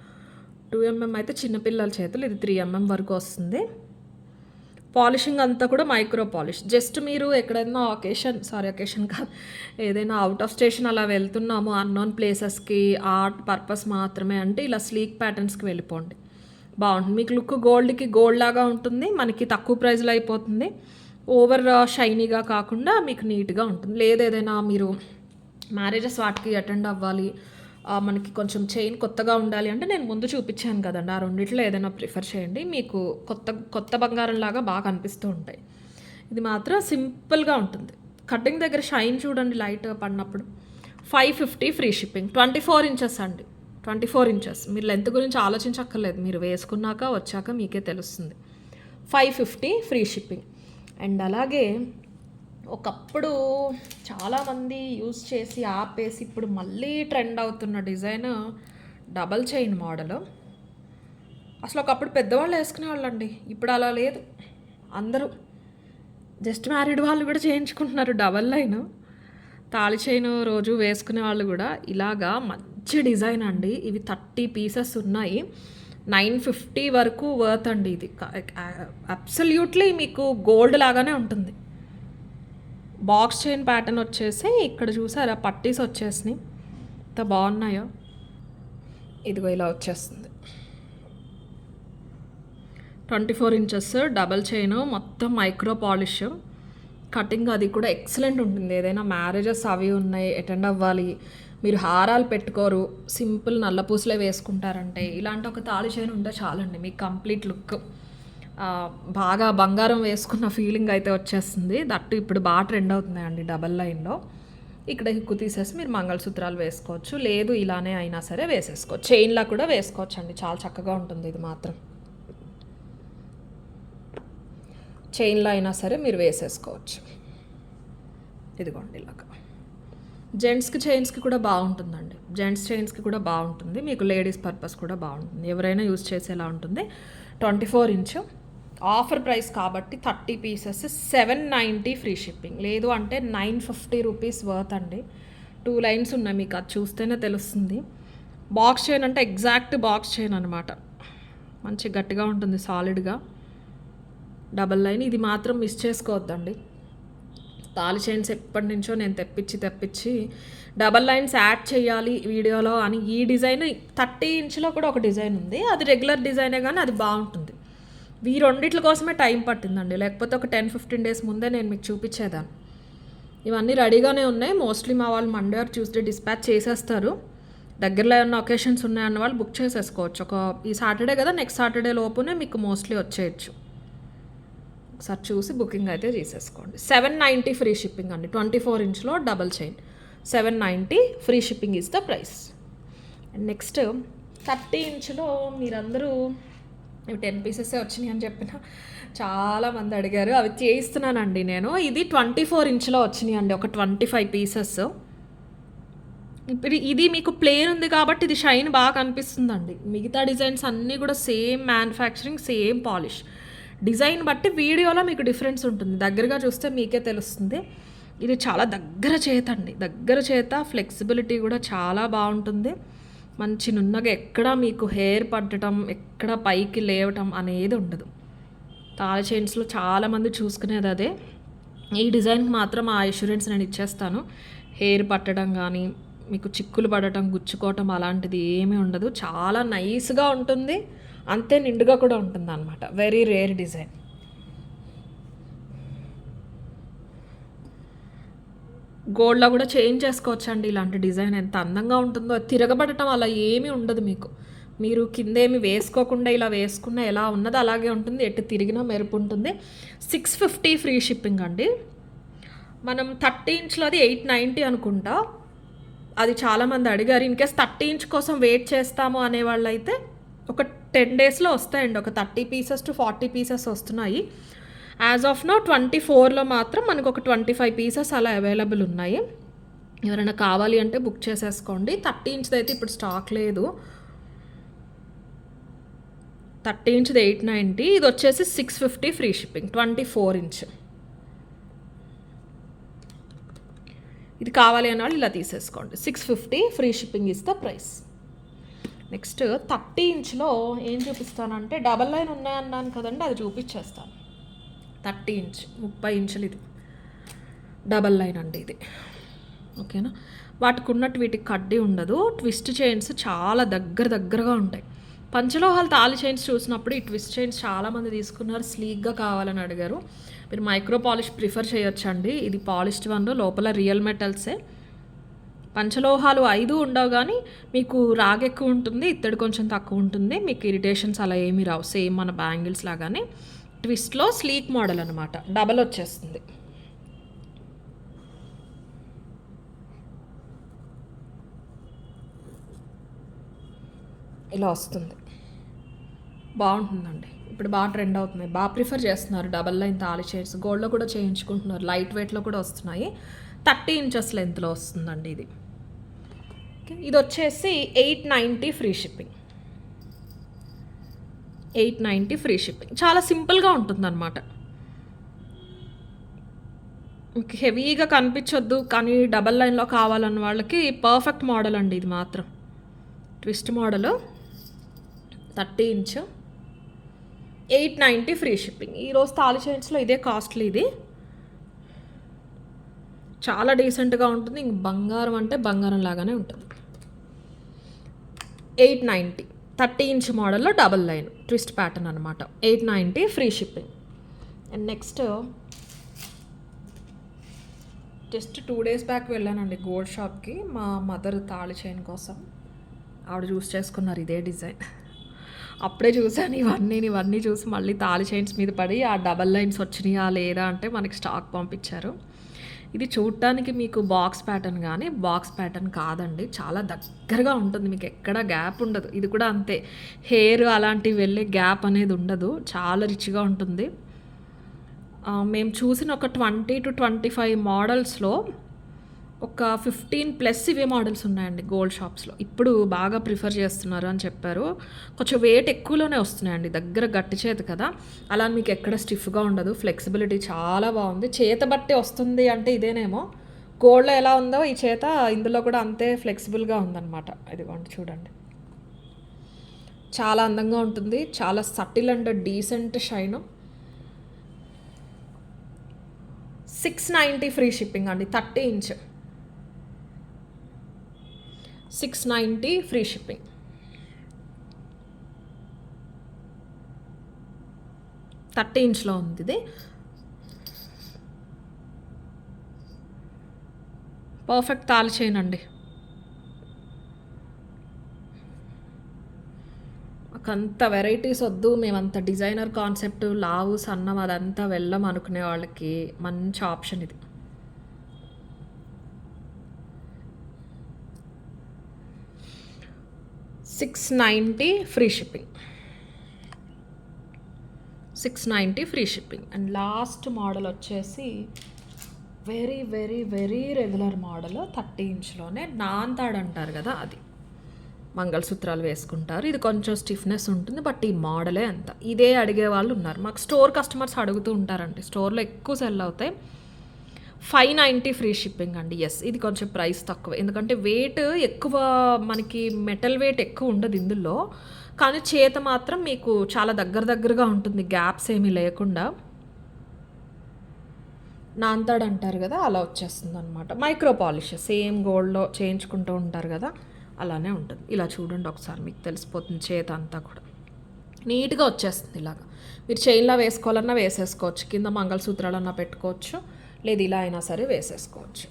2 mm అయితే చిన్నపిల్లల చేతులు, ఇది 3 mm వరకు వస్తుంది. పాలిషింగ్ అంతా కూడా మైక్రో పాలిష్. జస్ట్ మీరు ఎక్కడైనా అకేషన్ కాదు, ఏదైనా అవుట్ ఆఫ్ స్టేషన్ అలా వెళ్తున్నాము అన్నోన్ ప్లేసెస్కి, ఆర్ట్ పర్పస్ మాత్రమే అంటే ఇలా స్లీక్ ప్యాటర్న్స్కి వెళ్ళిపోండి, బాగుంటుంది. మీకు లుక్ గోల్డ్కి గోల్డ్ లాగా ఉంటుంది, మనకి తక్కువ ప్రైస్లో అయిపోతుంది, ఓవర్ షైనీగా కాకుండా మీకు నీట్గా ఉంటుంది. లేదు ఏదైనా మీరు మ్యారేజెస్ వాటికి అటెండ్ అవ్వాలి, మనకి కొంచెం చైన్ కొత్తగా ఉండాలి అంటే నేను ముందు చూపించాను కదండి, ఆ రెండిట్లో ఏదైనా ప్రిఫర్ చేయండి, మీకు కొత్త బంగారం లాగా బాగా అనిపిస్తూ ఉంటాయి. ఇది మాత్రం సింపుల్గా ఉంటుంది, కటింగ్ దగ్గర షైన్ చూడండి లైట్ పడినప్పుడు. 550 ఫ్రీ షిప్పింగ్, 24 inches అండి, 24 inches. మీరు లెంత్ గురించి ఆలోచించక్కర్లేదు, మీరు వేసుకున్నాక వచ్చాక మీకే తెలుస్తుంది. 550 ఫ్రీ షిప్పింగ్. అండ్ అలాగే ఒకప్పుడు చాలామంది యూజ్ చేసి ఆపేసి ఇప్పుడు మళ్ళీ ట్రెండ్ అవుతున్న డిజైన్ డబల్ చైన్ మోడల్. అసలు ఒకప్పుడు పెద్దవాళ్ళు వేసుకునేవాళ్ళండి, ఇప్పుడు అలా లేదు, అందరూ జస్ట్ మ్యారీడ్ వాళ్ళు కూడా చేయించుకుంటున్నారు డబల్ లైన్ తాళి చైన్, రోజు వేసుకునే వాళ్ళు కూడా ఇలాగా మంచి డిజైన్ అండి. ఇవి 30 పీసెస్ ఉన్నాయి. 950 వరకు వర్త్ అండి ఇది. అబ్సల్యూట్లీ మీకు గోల్డ్ లాగానే ఉంటుంది. బాక్స్ చైన్ ప్యాటర్న్ వచ్చేసి ఇక్కడ చూసారా పట్టీస్ వచ్చేసినాయి. ఎంత బాగున్నాయో. ఇదిగో ఇలా వచ్చేస్తుంది. 24 ఇంచెస్ డబల్ చైన్, మొత్తం మైక్రో పాలిష్. కటింగ్ అది కూడా ఎక్సలెంట్ ఉంటుంది. ఏదైనా మ్యారేజెస్ అవి ఉన్నాయి, అటెండ్ అవ్వాలి, మీరు హారాలు పెట్టుకోరు, సింపుల్ నల్ల పూసలే వేసుకుంటారంటే ఇలాంటి ఒక తాళి చైన్ ఉంటే చాలండి మీకు కంప్లీట్ లుక్. బాగా బంగారం వేసుకున్న ఫీలింగ్ అయితే వచ్చేస్తుంది. దట్టు ఇప్పుడు బాగా ట్రెండ్ అవుతున్నాయండి డబల్ లైన్లో. ఇక్కడ హిక్కు తీసేసి మీరు మంగళసూత్రాలు వేసుకోవచ్చు, లేదు ఇలానే అయినా సరే వేసేసుకోవచ్చు. చైన్లా కూడా వేసుకోవచ్చు అండి, చాలా చక్కగా ఉంటుంది. ఇది మాత్రం చైన్లో అయినా సరే మీరు వేసేసుకోవచ్చు. ఇదిగోండి ఇలాగా. జెంట్స్కి చైన్స్కి కూడా బాగుంటుందండి. జెంట్స్ చైన్స్కి కూడా బాగుంటుంది, మీకు లేడీస్ పర్పస్ కూడా బాగుంటుంది, ఎవరైనా యూజ్ చేసేలా ఉంటుంది. 24 ఇంచ్ ఆఫర్ ప్రైస్ కాబట్టి 30 పీసెస్ 790 ఫ్రీ షిప్పింగ్. లేదు అంటే 950 రూపీస్ వర్త్ అండి. 2 లైన్స్ ఉన్నాయి, మీకు అది చూస్తేనే తెలుస్తుంది. బాక్స్ చైన్ అంటే ఎగ్జాక్ట్ బాక్స్ చైన్ అనమాట. మంచి గట్టిగా ఉంటుంది, సాలిడ్గా డబల్ లైన్. ఇది మాత్రం మిస్ చేసుకోవద్దండి. తాళి చైన్స్ ఎప్పటి నుంచో నేను తెప్పించి డబల్ లైన్స్ యాడ్ చేయాలి వీడియోలో అని ఈ డిజైన్ 30 ఇంచ్లో కూడా ఒక డిజైన్ ఉంది. అది రెగ్యులర్ డిజైనే కానీ అది బాగుంటుంది. ఈ రెండిట్ల కోసమే టైం పట్టిందండి, లేకపోతే ఒక 10-15 డేస్ ముందే నేను మీకు చూపించేదాన్ని. ఇవన్నీ రెడీగానే ఉన్నాయి. మోస్ట్లీ మా వాళ్ళు మండే ఆర్ ట్యూస్డే డిస్పాచ్ చేసేస్తారు. దగ్గరలో ఏమన్నా ఒకేషన్స్ ఉన్నాయన్న వాళ్ళు బుక్ చేసేసుకోవచ్చు. ఈ సాటర్డే కదా, నెక్స్ట్ సాటర్డే లోపునే మీకు మోస్ట్లీ వచ్చేయచ్చు. ఒకసారి చూసి బుకింగ్ అయితే చేసేసుకోండి. 790 ఫ్రీ షిప్పింగ్ అండి. 24 ఇంచ్లో double chain 790 free shipping is the price. And next 30 ఇంచ్లో మీరందరూ ఇవి 10 పీసెసే వచ్చినాయి అని చెప్పిన చాలామంది అడిగారు, అవి చేయిస్తున్నానండి నేను. ఇది 24 ఇంచ్లో వచ్చినాయి అండి, ఒక 25 పీసెస్. ఇప్పుడు ఇది మీకు ప్లేన్ ఉంది కాబట్టి ఇది షైన్ బాగా కనిపిస్తుందండి. మిగతా డిజైన్స్ అన్నీ కూడా same manufacturing, same polish. Design బట్టి వీడియోలో మీకు డిఫరెన్స్ ఉంటుంది, దగ్గరగా చూస్తే మీకే తెలుస్తుంది. ఇది చాలా దగ్గర చేత అండి, దగ్గర చేత. ఫ్లెక్సిబిలిటీ కూడా చాలా బాగుంటుంది. మంచి నున్నగా ఎక్కడ మీకు హెయిర్ పట్టడం, ఎక్కడ పైకి లేవటం అనేది ఉండదు. తాళి చైన్స్లో చాలామంది చూసుకునేది అదే. ఈ డిజైన్కి మాత్రం ఆ ఇన్సూరెన్స్ నేను ఇచ్చేస్తాను. హెయిర్ పట్టడం కానీ, మీకు చిక్కులు పడటం, గుచ్చుకోవటం అలాంటిది ఏమీ ఉండదు. చాలా నైస్గా ఉంటుంది, అంతే నిండుగా కూడా ఉంటుంది అనమాట. Very rare design. గోల్డ్లో కూడా చేంజ్ చేసుకోవచ్చు అండి. ఇలాంటి డిజైన్ ఎంత అందంగా ఉంటుందో, తిరగబడటం అలా ఏమీ ఉండదు మీకు. మీరు కిందేమి వేసుకోకుండా ఇలా వేసుకున్న ఎలా ఉన్నదో అలాగే ఉంటుంది, ఎటు తిరిగినా మెరుపు ఉంటుంది. 650 ఫ్రీ షిప్పింగ్ అండి. మనం 30 ఇంచ్లో అది 890 అనుకుంటా. అది చాలామంది అడిగారు. ఇన్కేస్ 30 ఇంచ్ కోసం వెయిట్ చేస్తాము అనేవాళ్ళు అయితే ఒక 10 డేస్లో వస్తాయండి. ఒక 30 పీసెస్ టు 40 పీసెస్ వస్తున్నాయి. యాజ్ ఆఫ్ నో 24లో మాత్రం మనకు ఒక 25 పీసెస్ అలా అవైలబుల్ ఉన్నాయి. ఎవరైనా కావాలి అంటే బుక్ చేసేసుకోండి. 30 ఇంచ్ది అయితే ఇప్పుడు స్టాక్ లేదు. 30 ఇంచ్ది 890, ఇది వచ్చేసి 650 ఫ్రీ షిప్పింగ్. 24 ఇంచ్ ఇది కావాలి అన్న వాళ్ళు ఇలా తీసేసుకోండి. 650 free shipping is the price. Next 30 ఇంచ్లో ఏం చూపిస్తానంటే డబల్ లైన్ ఉన్నాయన్నాను కదండి, అది చూపించేస్తాను. 30 ఇంచ్ 30 ఇంచులు ఇది డబల్ లైన్ అండి ఇది. ఓకేనా, వాటికి ఉన్నట్టు వీటికి కడ్డీ ఉండదు. ట్విస్ట్ చైన్స్ చాలా దగ్గరగా ఉంటాయి. పంచలోహాలు తాళి చైన్స్ చూసినప్పుడు ఈ ట్విస్ట్ చైన్స్ చాలామంది తీసుకున్నారు, స్లీక్గా కావాలని అడిగారు. మీరు మైక్రో పాలిష్ ప్రిఫర్ చేయొచ్చండి. ఇది పాలిష్డ్ వన్, లోపల రియల్ మెటల్సే. పంచలోహాలు 5 ఉండవు, కానీ మీకు రాగ్ ఎక్కువ ఉంటుంది, ఇత్తడి కొంచెం తక్కువ ఉంటుంది. మీకు ఇరిటేషన్స్ అలా ఏమీ రావు, సేమ్ మన బ్యాంగిల్స్ లాగానే. ట్విస్ట్లో స్లీక్ మోడల్ అనమాట, డబల్ వచ్చేస్తుంది. ఇలా వస్తుంది, బాగుంటుందండి. ఇప్పుడు బాగా ట్రెండ్ అవుతున్నాయి, బాగా ప్రిఫర్ చేస్తున్నారు డబల్ లైన్ తాళి చైన్స్. గోల్డ్లో కూడా చేయించుకుంటున్నారు, లైట్ వెయిట్లో కూడా వస్తున్నాయి. 30 ఇంచెస్ లెంత్లో వస్తుందండి ఇది. ఇది వచ్చేసి 890 ఫ్రీ షిప్పింగ్. 890 free shipping. చాలా సింపుల్గా ఉంటుందన్నమాట. మీకు హెవీగా కనిపించొద్దు కానీ డబల్ లైన్లో కావాలన్న వాళ్ళకి పర్ఫెక్ట్ మోడల్ అండి ఇది మాత్రం. Twist model 30 inch 890 free shipping. ఈరోజు తాళి చైన్స్లో ఇదే కాస్ట్లీ. ఇది చాలా డీసెంట్గా ఉంటుంది. ఇంక బంగారం అంటే బంగారం లాగానే ఉంటుంది. 890 30 ఇంచ్ మోడల్లో డబల్ లైన్ ట్విస్ట్ ప్యాటర్న్ అనమాట. 890 free shipping. And next just 2 days back వెళ్ళానండి గోల్డ్ షాప్కి మా మదర్ తాళి చైన్ కోసం. ఆవిడ చూస్ చేసుకున్నారు ఇదే డిజైన్. అప్పుడే చూసాను ఇవన్నీ చూసి మళ్ళీ తాళి చైన్స్ మీద పడి ఆ డబల్ లైన్స్ వచ్చినాయా లేదా అంటే మనకి స్టాక్ పంపించారు. ఇది చూడటానికి మీకు బాక్స్ ప్యాటర్న్ కానీ బాక్స్ ప్యాటర్న్ కాదండి. చాలా దగ్గరగా ఉంటుంది, మీకు ఎక్కడ గ్యాప్ ఉండదు. ఇది కూడా అంతే, హెయిర్ అలాంటివి వెళ్ళే గ్యాప్ అనేది ఉండదు. చాలా రిచ్గా ఉంటుంది. మేము చూసిన ఒక 20 to 25 మోడల్స్లో ఒక 15+ ఇవే మోడల్స్ ఉన్నాయండి గోల్డ్ షాప్స్లో. ఇప్పుడు బాగా ప్రిఫర్ చేస్తున్నారు అని చెప్పారు. కొంచెం వెయిట్ ఎక్కువలోనే వస్తున్నాయండి, దగ్గర గట్టి చేతి కదా, అలా మీకు ఎక్కడ స్టిఫ్గా ఉండదు. ఫ్లెక్సిబిలిటీ చాలా బాగుంది. చేత బట్టి వస్తుంది అంటే ఇదేనేమో, గోల్డ్లో ఎలా ఉందో ఈ చేత ఇందులో కూడా అంతే ఫ్లెక్సిబుల్గా ఉందన్నమాట. ఇదిగోండి చూడండి, చాలా అందంగా ఉంటుంది. చాలా subtle and decent shine. 690 free shipping అండి. 30 ఇంచ్ 690 ఫ్రీ షిప్పింగ్. థర్టీ ఇంచ్లో ఉంది ఇది. పర్ఫెక్ట్ తాళి చైన్ అండి. అంత వెరైటీస్ వద్దు, మేమంత డిజైనర్ కాన్సెప్ట్ లావు సన్నం అదంతా వెళ్ళం అనుకునే వాళ్ళకి మంచి ఆప్షన్ ఇది. $690 free shipping. 690 free shipping. And last model వచ్చేసి very very very regular model. 30 ఇంచ్లోనే నాంతాడు అంటారు కదా, అది మంగళసూత్రాలు వేసుకుంటారు. ఇది కొంచెం స్టిఫ్నెస్ ఉంటుంది, బట్ ఈ మోడలే అంత. ఇదే అడిగే వాళ్ళు ఉన్నారు. మాకు స్టోర్ కస్టమర్స్ అడుగుతూ ఉంటారండి, స్టోర్లో ఎక్కువ సెల్ అవుతాయి. 590 ఫ్రీ షిప్పింగ్ అండి. ఎస్, ఇది కొంచెం ప్రైస్ తక్కువ, ఎందుకంటే వెయిట్ ఎక్కువ, మనకి మెటల్ వెయిట్ ఎక్కువ ఉండదు ఇందులో, కానీ చేత మాత్రం మీకు చాలా దగ్గరగా ఉంటుంది, గ్యాప్స్ ఏమీ లేకుండా. నాంతాడు అంటారు కదా, అలా వచ్చేస్తుంది అనమాట. మైక్రో పాలిష్ సేమ్ గోల్డ్లో చేయించుకుంటూ ఉంటారు కదా, అలానే ఉంటుంది. ఇలా చూడండి ఒకసారి, మీకు తెలిసిపోతుంది. చేత అంతా కూడా నీట్గా వచ్చేస్తుంది. ఇలాగా మీరు చైన్లా వేసుకోవాలన్నా వేసేసుకోవచ్చు, కింద మంగళసూత్రాలన్నా పెట్టుకోవచ్చు, లేదు ఇలా అయినా సరే వేసేసుకోవచ్చు.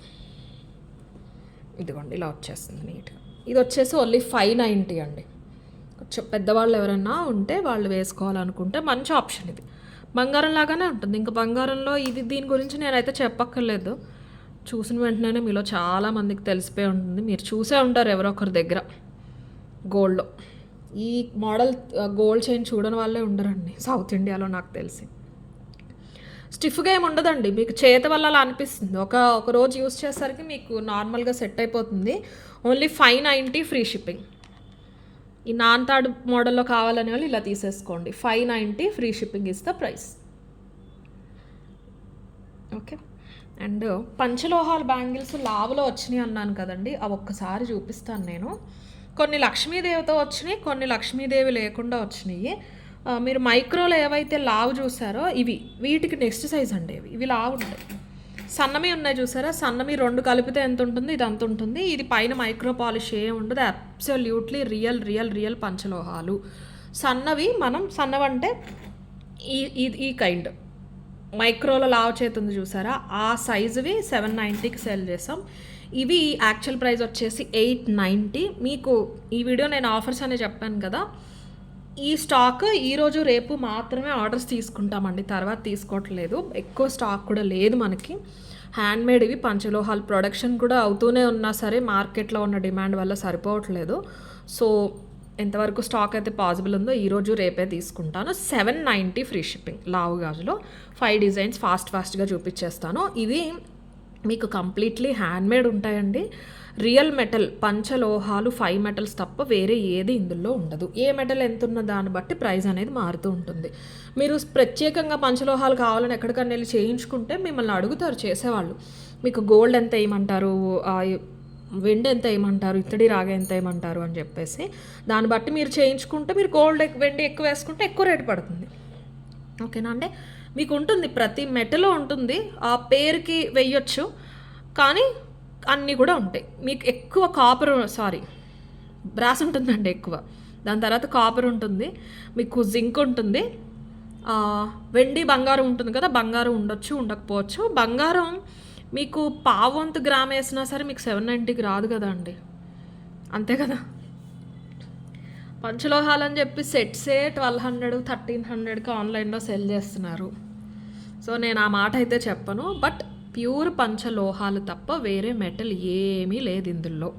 ఇదిగోండి ఇలా వచ్చేస్తుంది నీట్గా. ఇది వచ్చేసి ఓన్లీ 590 అండి. కొంచెం పెద్దవాళ్ళు ఎవరైనా ఉంటే వాళ్ళు వేసుకోవాలనుకుంటే మంచి ఆప్షన్ ఇది. బంగారం లాగానే ఉంటుంది. ఇంకా బంగారంలో ఇది, దీని గురించి నేనైతే చెప్పక్కర్లేదు, చూసిన వెంటనే మీలో చాలామందికి తెలిసిపోయి ఉంటుంది. మీరు చూసే ఉంటారు ఎవరో ఒకరి దగ్గర గోల్డ్లో. ఈ మోడల్ గోల్డ్ చైన్ చూడని వాళ్ళే ఉండరండి సౌత్ ఇండియాలో నాకు తెలిసి. స్టిఫ్గా ఏమి ఉండదండి, మీకు చేత వల్ల అలా అనిపిస్తుంది. ఒక రోజు యూస్ చేసేసరికి మీకు నార్మల్గా సెట్ అయిపోతుంది. Only 590 free shipping. ఈ నాంతాడు మోడల్లో కావాలనే వాళ్ళు ఇలా తీసేసుకోండి. 590 free shipping is the price. Okay. And పంచలోహాల బ్యాంగిల్స్ లావులో వచ్చినాయి అన్నాను కదండి, అవి ఒక్కసారి చూపిస్తాను నేను. కొన్ని లక్ష్మీదేవితో వచ్చినాయి, కొన్ని లక్ష్మీదేవి లేకుండా వచ్చినాయి. మీరు మైక్రోలో ఏవైతే లావు చూసారో వీటికి నెక్స్ట్ సైజ్ అండి. ఇవి లావు ఉంటాయి. సన్నమి ఉన్నాయి చూసారా, సన్నమి 2 కలిపితే ఎంత ఉంటుంది, ఇది అంత ఉంటుంది. ఇది పైన మైక్రో పాలిష్ ఏమి ఉండదు, అబ్సల్యూట్లీ రియల్ పంచలోహాలు. సన్నవంటే ఈ కైండ్ మైక్రోలో లావు చేతుంది చూసారా, ఆ సైజువి 790కి సేల్ చేసాం. ఇవి యాక్చువల్ ప్రైస్ వచ్చేసి 890. మీకు ఈ వీడియో నేను ఆఫర్స్ అనే చెప్పాను కదా, ఈ స్టాక్ ఈరోజు రేపు మాత్రమే ఆర్డర్స్ తీసుకుంటామండి, తర్వాత తీసుకోవట్లేదు. ఎక్కువ స్టాక్ కూడా లేదు మనకి. హ్యాండ్మేడ్ ఇవి పంచలోహాల్ ప్రొడక్షన్ కూడా అవుతూనే ఉన్నా సరే మార్కెట్లో ఉన్న డిమాండ్ వల్ల సరిపోవట్లేదు. సో ఎంతవరకు స్టాక్ అయితే పాసిబుల్ ఉందో ఈరోజు రేపే తీసుకుంటాను. 790 ఫ్రీ షిప్పింగ్. లావు గాజులో 5 డిజైన్స్ ఫాస్ట్గా చూపించేస్తాను. ఇవి మీకు కంప్లీట్లీ హ్యాండ్మేడ్ ఉంటాయండి. రియల్ మెటల్ పంచలోహాలు 5 మెటల్స్ తప్ప వేరే ఏది ఇందులో ఉండదు. ఏ మెటల్ ఎంత ఉన్న దాన్ని బట్టి ప్రైస్ అనేది మారుతూ ఉంటుంది. మీరు ప్రత్యేకంగా పంచలోహాలు కావాలని ఎక్కడికన్నా వెళ్ళి చేయించుకుంటే మిమ్మల్ని అడుగుతారు చేసేవాళ్ళు, మీకు గోల్డ్ ఎంత వేయమంటారు, వెండి ఎంత ఏమంటారు, ఇత్తడి రాగి ఎంత ఏమంటారు అని చెప్పేసి దాన్ని బట్టి మీరు చేయించుకుంటే, మీరు గోల్డ్ వెండి ఎక్కువ వేసుకుంటే ఎక్కువ రేటు పడుతుంది. ఓకేనా అండి. మీకు ఉంటుంది, ప్రతి మెటలో ఉంటుంది, ఆ పేరుకి వెయ్యొచ్చు, కానీ అన్నీ కూడా ఉంటాయి. మీకు ఎక్కువ బ్రాస్ ఉంటుందండి ఎక్కువ. దాని తర్వాత కాపర్ ఉంటుంది, మీకు జింక్ ఉంటుంది, వెండి బంగారం ఉంటుంది కదా, బంగారం ఉండొచ్చు ఉండకపోవచ్చు. బంగారం మీకు పావంతు గ్రామ్ వేసినా సరే మీకు 790కి రాదు కదా అండి, అంతే కదా. పంచలోహాలని చెప్పి సెట్సే 1200 1300కి ఆన్లైన్లో సెల్ చేస్తున్నారు. సో నేను ఆ మాట అయితే చెప్పను, బట్ ప్యూర్ పంచలోహాలు తప్ప వేరే మెటల్ ఏమీ లేదు ఇందులో.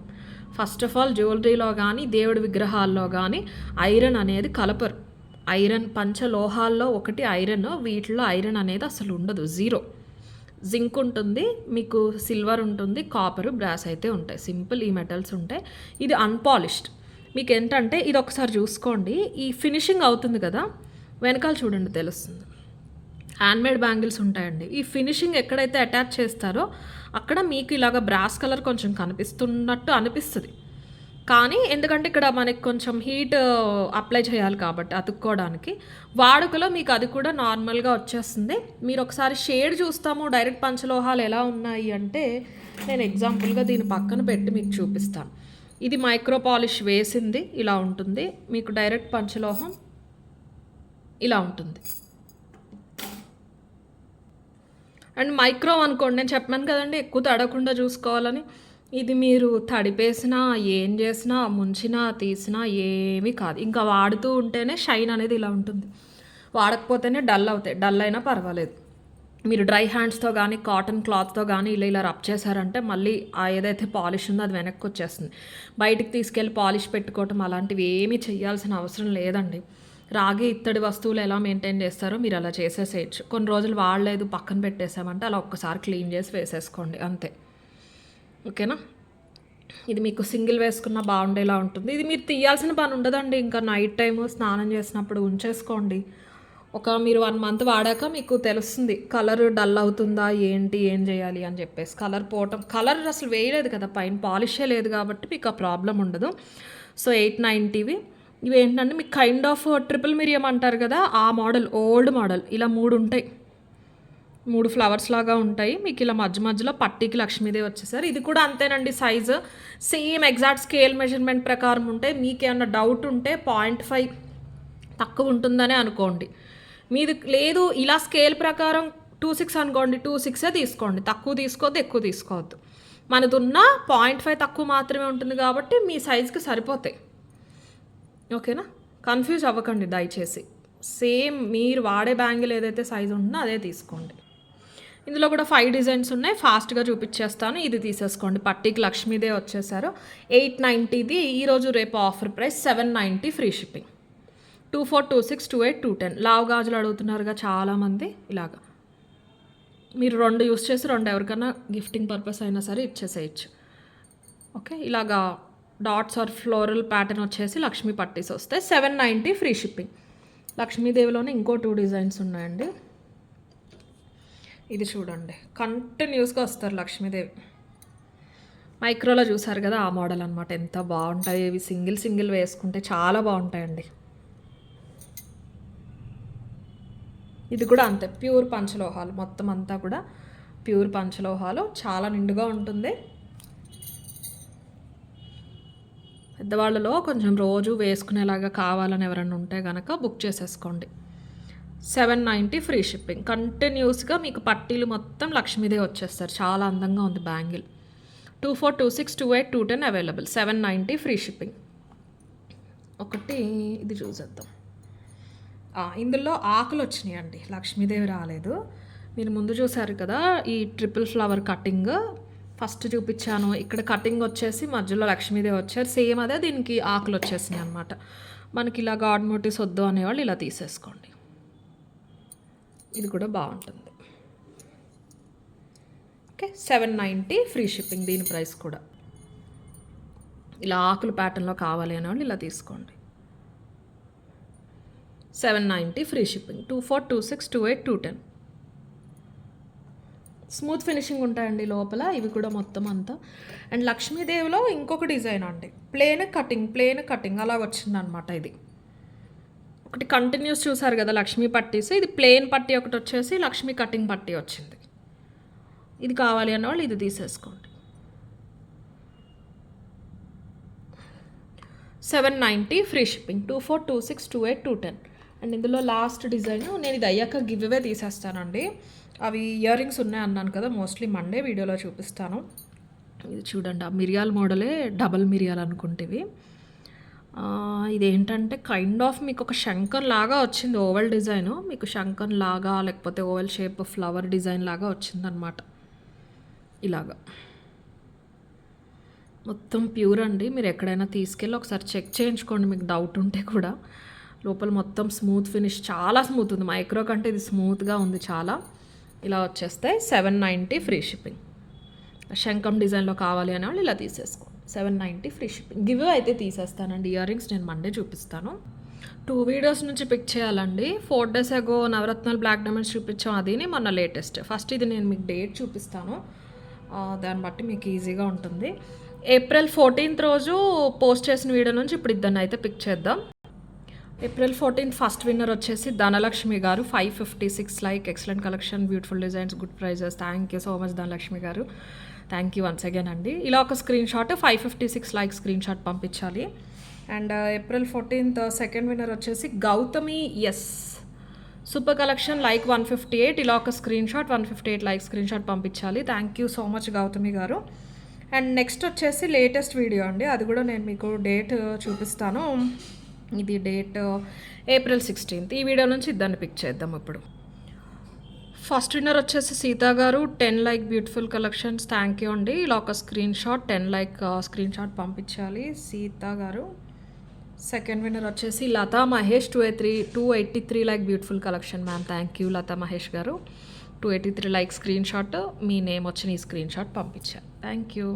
ఫస్ట్ ఆఫ్ ఆల్ జ్యువెలరీలో కానీ దేవుడి విగ్రహాల్లో కానీ ఐరన్ అనేది కలపరు. ఐరన్ పంచలోహాల్లో ఒకటి ఐరన్, వీటిలో ఐరన్ అనేది అసలు ఉండదు, జీరో. జింక్ ఉంటుంది, మీకు సిల్వర్ ఉంటుంది, కాపరు, బ్రాస్ అయితే ఉంటాయి. సింపుల్ ఈ మెటల్స్ ఉంటాయి. ఇది అన్పాలిష్డ్. మీకు ఏంటంటే ఇది ఒకసారి చూసుకోండి, ఈ ఫినిషింగ్ అవుతుంది కదా, వెనకాల చూడండి తెలుస్తుంది. హ్యాండ్మేడ్ బ్యాంగిల్స్ ఉంటాయండి, ఈ ఫినిషింగ్ ఎక్కడైతే అటాచ్ చేస్తారో అక్కడ మీకు ఇలాగ బ్రాస్ కలర్ కొంచెం కనిపిస్తున్నట్టు అనిపిస్తుంది. కానీ ఎందుకంటే ఇక్కడ మనకి కొంచెం హీట్ అప్లై చేయాలి కాబట్టి అతుక్కోవడానికి, వాడుకలో మీకు అది కూడా నార్మల్గా వచ్చేస్తుంది. మీరు ఒకసారి షేడ్ చూస్తాము డైరెక్ట్ పంచలోహాలు ఎలా ఉన్నాయి అంటే, నేను ఎగ్జాంపుల్గా దీని పక్కన పెట్టి మీకు చూపిస్తాను. ఇది మైక్రో పాలిష్ వేసింది ఇలా ఉంటుంది, మీకు డైరెక్ట్ పంచలోహం ఇలా ఉంటుంది. అండ్ మైక్రో అనుకోండి, నేను చెప్పాను కదండి ఎక్కువ తడకుండా చూసుకోవాలని. ఇది మీరు తడిపేసినా ఏం చేసినా ముంచినా తీసినా ఏమీ కాదు, ఇంకా వాడుతూ ఉంటేనే షైన్ అనేది ఇలా ఉంటుంది, వాడకపోతేనే డల్ అవుతాయి. డల్ అయినా పర్వాలేదు, మీరు డ్రై హ్యాండ్స్తో కానీ కాటన్ క్లాత్తో కానీ ఇలా రబ్ చేశారంటే మళ్ళీ ఏదైతే పాలిష్ ఉందో అది వెనక్కి వచ్చేస్తుంది. బయటికి తీసుకెళ్ళి పాలిష్ పెట్టుకోవటం అలాంటివి ఏమీ చేయాల్సిన అవసరం లేదండి. రాగి ఇత్తడి వస్తువులు ఎలా మెయింటైన్ చేస్తారో మీరు అలా చేసేసేయచ్చు. కొన్ని రోజులు వాడలేదు పక్కన పెట్టేసామంటే అలా ఒక్కసారి క్లీన్ చేసి వేసేసుకోండి అంతే. ఓకేనా. ఇది మీకు సింగిల్ వేసుకున్న బాగుండేలా ఉంటుంది. ఇది మీరు తీయాల్సిన పని ఉండదండి, ఇంకా నైట్ టైము స్నానం చేసినప్పుడు ఉంచేసుకోండి. మీరు 1 మంత్ వాడాక మీకు తెలుస్తుంది కలర్ డల్ అవుతుందా ఏంటి, ఏం చేయాలి అని చెప్పేసి. కలర్ అసలు వేయలేదు కదా, పైన పాలిషే లేదు కాబట్టి మీకు ఆ ప్రాబ్లం ఉండదు. సో 890వి ఇవి ఏంటంటే మీకు కైండ్ ఆఫ్ ట్రిపుల్ మిరియం అంటారు కదా, ఆ మోడల్, ఓల్డ్ మోడల్. ఇలా 3 ఉంటాయి, 3 ఫ్లవర్స్ లాగా ఉంటాయి. మీకు ఇలా మధ్యలో పట్టీకి లక్ష్మీదేవి వచ్చేసారు. ఇది కూడా అంతేనండి, size same exact scale measurement ప్రకారం ఉంటే. మీకు ఏమన్నా డౌట్ ఉంటే 0.5 తక్కువ ఉంటుందనే అనుకోండి. మీది లేదు ఇలా స్కేల్ ప్రకారం 26 అనుకోండి, 26 తీసుకోండి, తక్కువ తీసుకోవద్దు ఎక్కువ తీసుకోవద్దు. మనది ఉన్న 0.5 తక్కువ మాత్రమే ఉంటుంది కాబట్టి మీ సైజుకి సరిపోతాయి. ఓకేనా, కన్ఫ్యూజ్ అవ్వకండి దయచేసి. సేమ్ మీరు వాడే బ్యాంగిల్ ఏదైతే సైజు ఉంటుందో అదే తీసుకోండి. ఇందులో కూడా 5 డిజైన్స్ ఉన్నాయి, ఫాస్ట్గా చూపించేస్తాను. ఇది తీసేసుకోండి, పట్టీకి లక్ష్మీదేవి వచ్చేసారు. 890ది ఈరోజు రేపు ఆఫర్ ప్రైస్ 790 ఫ్రీ షిప్పింగ్. 2426 28 210. లావు గాజులు అడుగుతున్నారుగా చాలామంది, ఇలాగా మీరు 2 యూస్ చేసి 2 ఎవరికైనా గిఫ్టింగ్ పర్పస్ అయినా సరే ఇచ్చేసేయచ్చు. ఓకే, ఇలాగా డాట్స్ ఆర్ ఫ్లోరల్ ప్యాటర్న్ వచ్చేసి లక్ష్మీ పట్టీస్ వస్తాయి. 790 ఫ్రీ షిప్పింగ్. లక్ష్మీదేవిలోనే ఇంకో 2 డిజైన్స్ ఉన్నాయండి. ఇది చూడండి, కంటిన్యూస్గా వస్తారు లక్ష్మీదేవి. మైక్రోలో చూసారు కదా, ఆ మోడల్ అనమాట. ఎంత బాగుంటాయి ఇవి, సింగిల్ వేసుకుంటే చాలా బాగుంటాయండి. ఇది కూడా అంతే, ప్యూర్ పంచలోహాలు, మొత్తం అంతా కూడా ప్యూర్ పంచలోహాలు, చాలా నిండుగా ఉంటుంది. పెద్దవాళ్ళలో కొంచెం రోజు వేసుకునేలాగా కావాలని ఎవరైనా ఉంటే కనుక బుక్ చేసేసుకోండి. 790 ఫ్రీ షిప్పింగ్. కంటిన్యూస్గా మీకు పట్టీలు మొత్తం లక్ష్మీదేవి వచ్చేస్తారు. చాలా అందంగా ఉంది బ్యాంగిల్. 2426 28 210 అవైలబుల్. 790 free shipping. ఒకటి ఇది చూసేద్దాం. ఇందులో ఆకులు వచ్చినాయి అండి, లక్ష్మీదేవి రాలేదు. మీరు ముందు చూసారు కదా ఈ ట్రిపుల్ ఫ్లవర్ కటింగ్, ఫస్ట్ చూపించాను. ఇక్కడ కటింగ్ వచ్చేసి మధ్యలో లక్ష్మీదేవి వచ్చారు, సేమ్ అదే దీనికి ఆకులు వచ్చేసినాయి అనమాట. మనకి ఇలా గాడ్ మోటివ్స్ వద్దు అనేవాళ్ళు ఇలా తీసేసుకోండి. ఇది కూడా బాగుంటుంది. Okay, 790 free shipping. దీని ప్రైస్ కూడా ఇలా ఆకులు ప్యాటర్న్లో కావాలి అనేవాళ్ళు ఇలా తీసుకోండి. 790 ఫ్రీ షిప్పింగ్. 2426 28 210. స్మూత్ ఫినిషింగ్ ఉంటాయండి లోపల. ఇవి కూడా మొత్తం అంతా. అండ్ లక్ష్మీదేవిలో ఇంకొక డిజైన్ అండి, ప్లేన్ కటింగ్ అలా వచ్చిందనమాట. ఇది ఒకటి కంటిన్యూస్ చూసారు కదా లక్ష్మీ పట్టీస్, ఇది ప్లేన్ పట్టీ ఒకటి వచ్చేసి లక్ష్మీ కటింగ్ పట్టీ వచ్చింది. ఇది కావాలి అన్న వాళ్ళు ఇది తీసేసుకోండి. 790 ఫ్రీ షిప్పింగ్. 2426 28 210. అండ్ ఇందులో లాస్ట్ డిజైన్, నేను ఇది అయ్యాక గివ్ అవే తీసేస్తానండి. అవి ఇయర్ రింగ్స్ ఉన్నాయి అన్నాను కదా, మోస్ట్లీ మండే వీడియోలో చూపిస్తాను. ఇది చూడండి, ఆ మిరియాల మోడలే డబల్ మిరియాలు అనుకుంటేవి. ఇదేంటంటే కైండ్ ఆఫ్ మీకు ఒక శంకర్ లాగా వచ్చింది, ఓవల్ డిజైన్. మీకు శంకర్ లాగా లేకపోతే ఓవల్ షేప్ ఫ్లవర్ డిజైన్ లాగా వచ్చిందనమాట. ఇలాగా మొత్తం ప్యూర్ అండి. మీరు ఎక్కడైనా తీసుకెళ్ళి ఒకసారి చెక్ చేయించుకోండి, మీకు డౌట్ ఉంటే కూడా. లోపల మొత్తం స్మూత్ ఫినిష్, చాలా స్మూత్ ఉంది. మైక్రో కంటే ఇది స్మూత్గా ఉంది చాలా. ఇలా వచ్చేస్తే 790 ఫ్రీ షిప్పింగ్. శంఖం డిజైన్లో కావాలి అనే వాళ్ళు ఇలా తీసేసుకోండి. 790 ఫ్రీ షిప్పింగ్. గివ్ అయితే తీసేస్తానండి. ఇయర్ రింగ్స్ నేను మండే చూపిస్తాను. 2 వీడియోస్ నుంచి పిక్ చేయాలండి. 4 days ago నవరత్నాలు బ్లాక్ డైమండ్స్ చూపించాం, అదిని మొన్న లేటెస్ట్. ఫస్ట్ ఇది నేను మీకు డేట్ చూపిస్తాను, దాన్ని బట్టి మీకు ఈజీగా ఉంటుంది. April 14th రోజు పోస్ట్ చేసిన వీడియో నుంచి ఇప్పుడు ఇద్దరిని అయితే పిక్ చేద్దాం. April 14th ఫస్ట్ విన్నర్ వచ్చేసి Dhanalakshmi garu. 556 like, excellent collection, beautiful designs, good prices. Thank you so much Dhanalakshmi garu, thank you once again అండి. ఇలా ఒక screen shot 556 like screen shot పంపించాలి. And April 14th second winner వచ్చేసి Gautami S, super collection, like 158. ఇలా ఒక screen shot 158 like screen shot పంపించాలి. Thank you so much Gautami garu. And next వచ్చేసి లేటెస్ట్ వీడియో అండి, అది కూడా నేను మీకు డేట్ చూపిస్తాను. ఇది డేట్ April 16th. ఈ వీడియో నుంచి ఇద్దరిని పిక్ చేద్దాం ఇప్పుడు. ఫస్ట్ విన్నర్ వచ్చేసి Seetha garu, 10 like beautiful collections, thank you అండి. ఇలా ఒక screen shot 10 like screen shot పంపించాలి సీతా గారు. సెకండ్ విన్నర్ వచ్చేసి Latha Mahesh, 283 like beautiful collection ma'am, thank you Latha Mahesh garu. 283 like screen shot, మీ నేమ్ వచ్చిన ఈ స్క్రీన్ షాట్ పంపించారు, థ్యాంక్ యూ.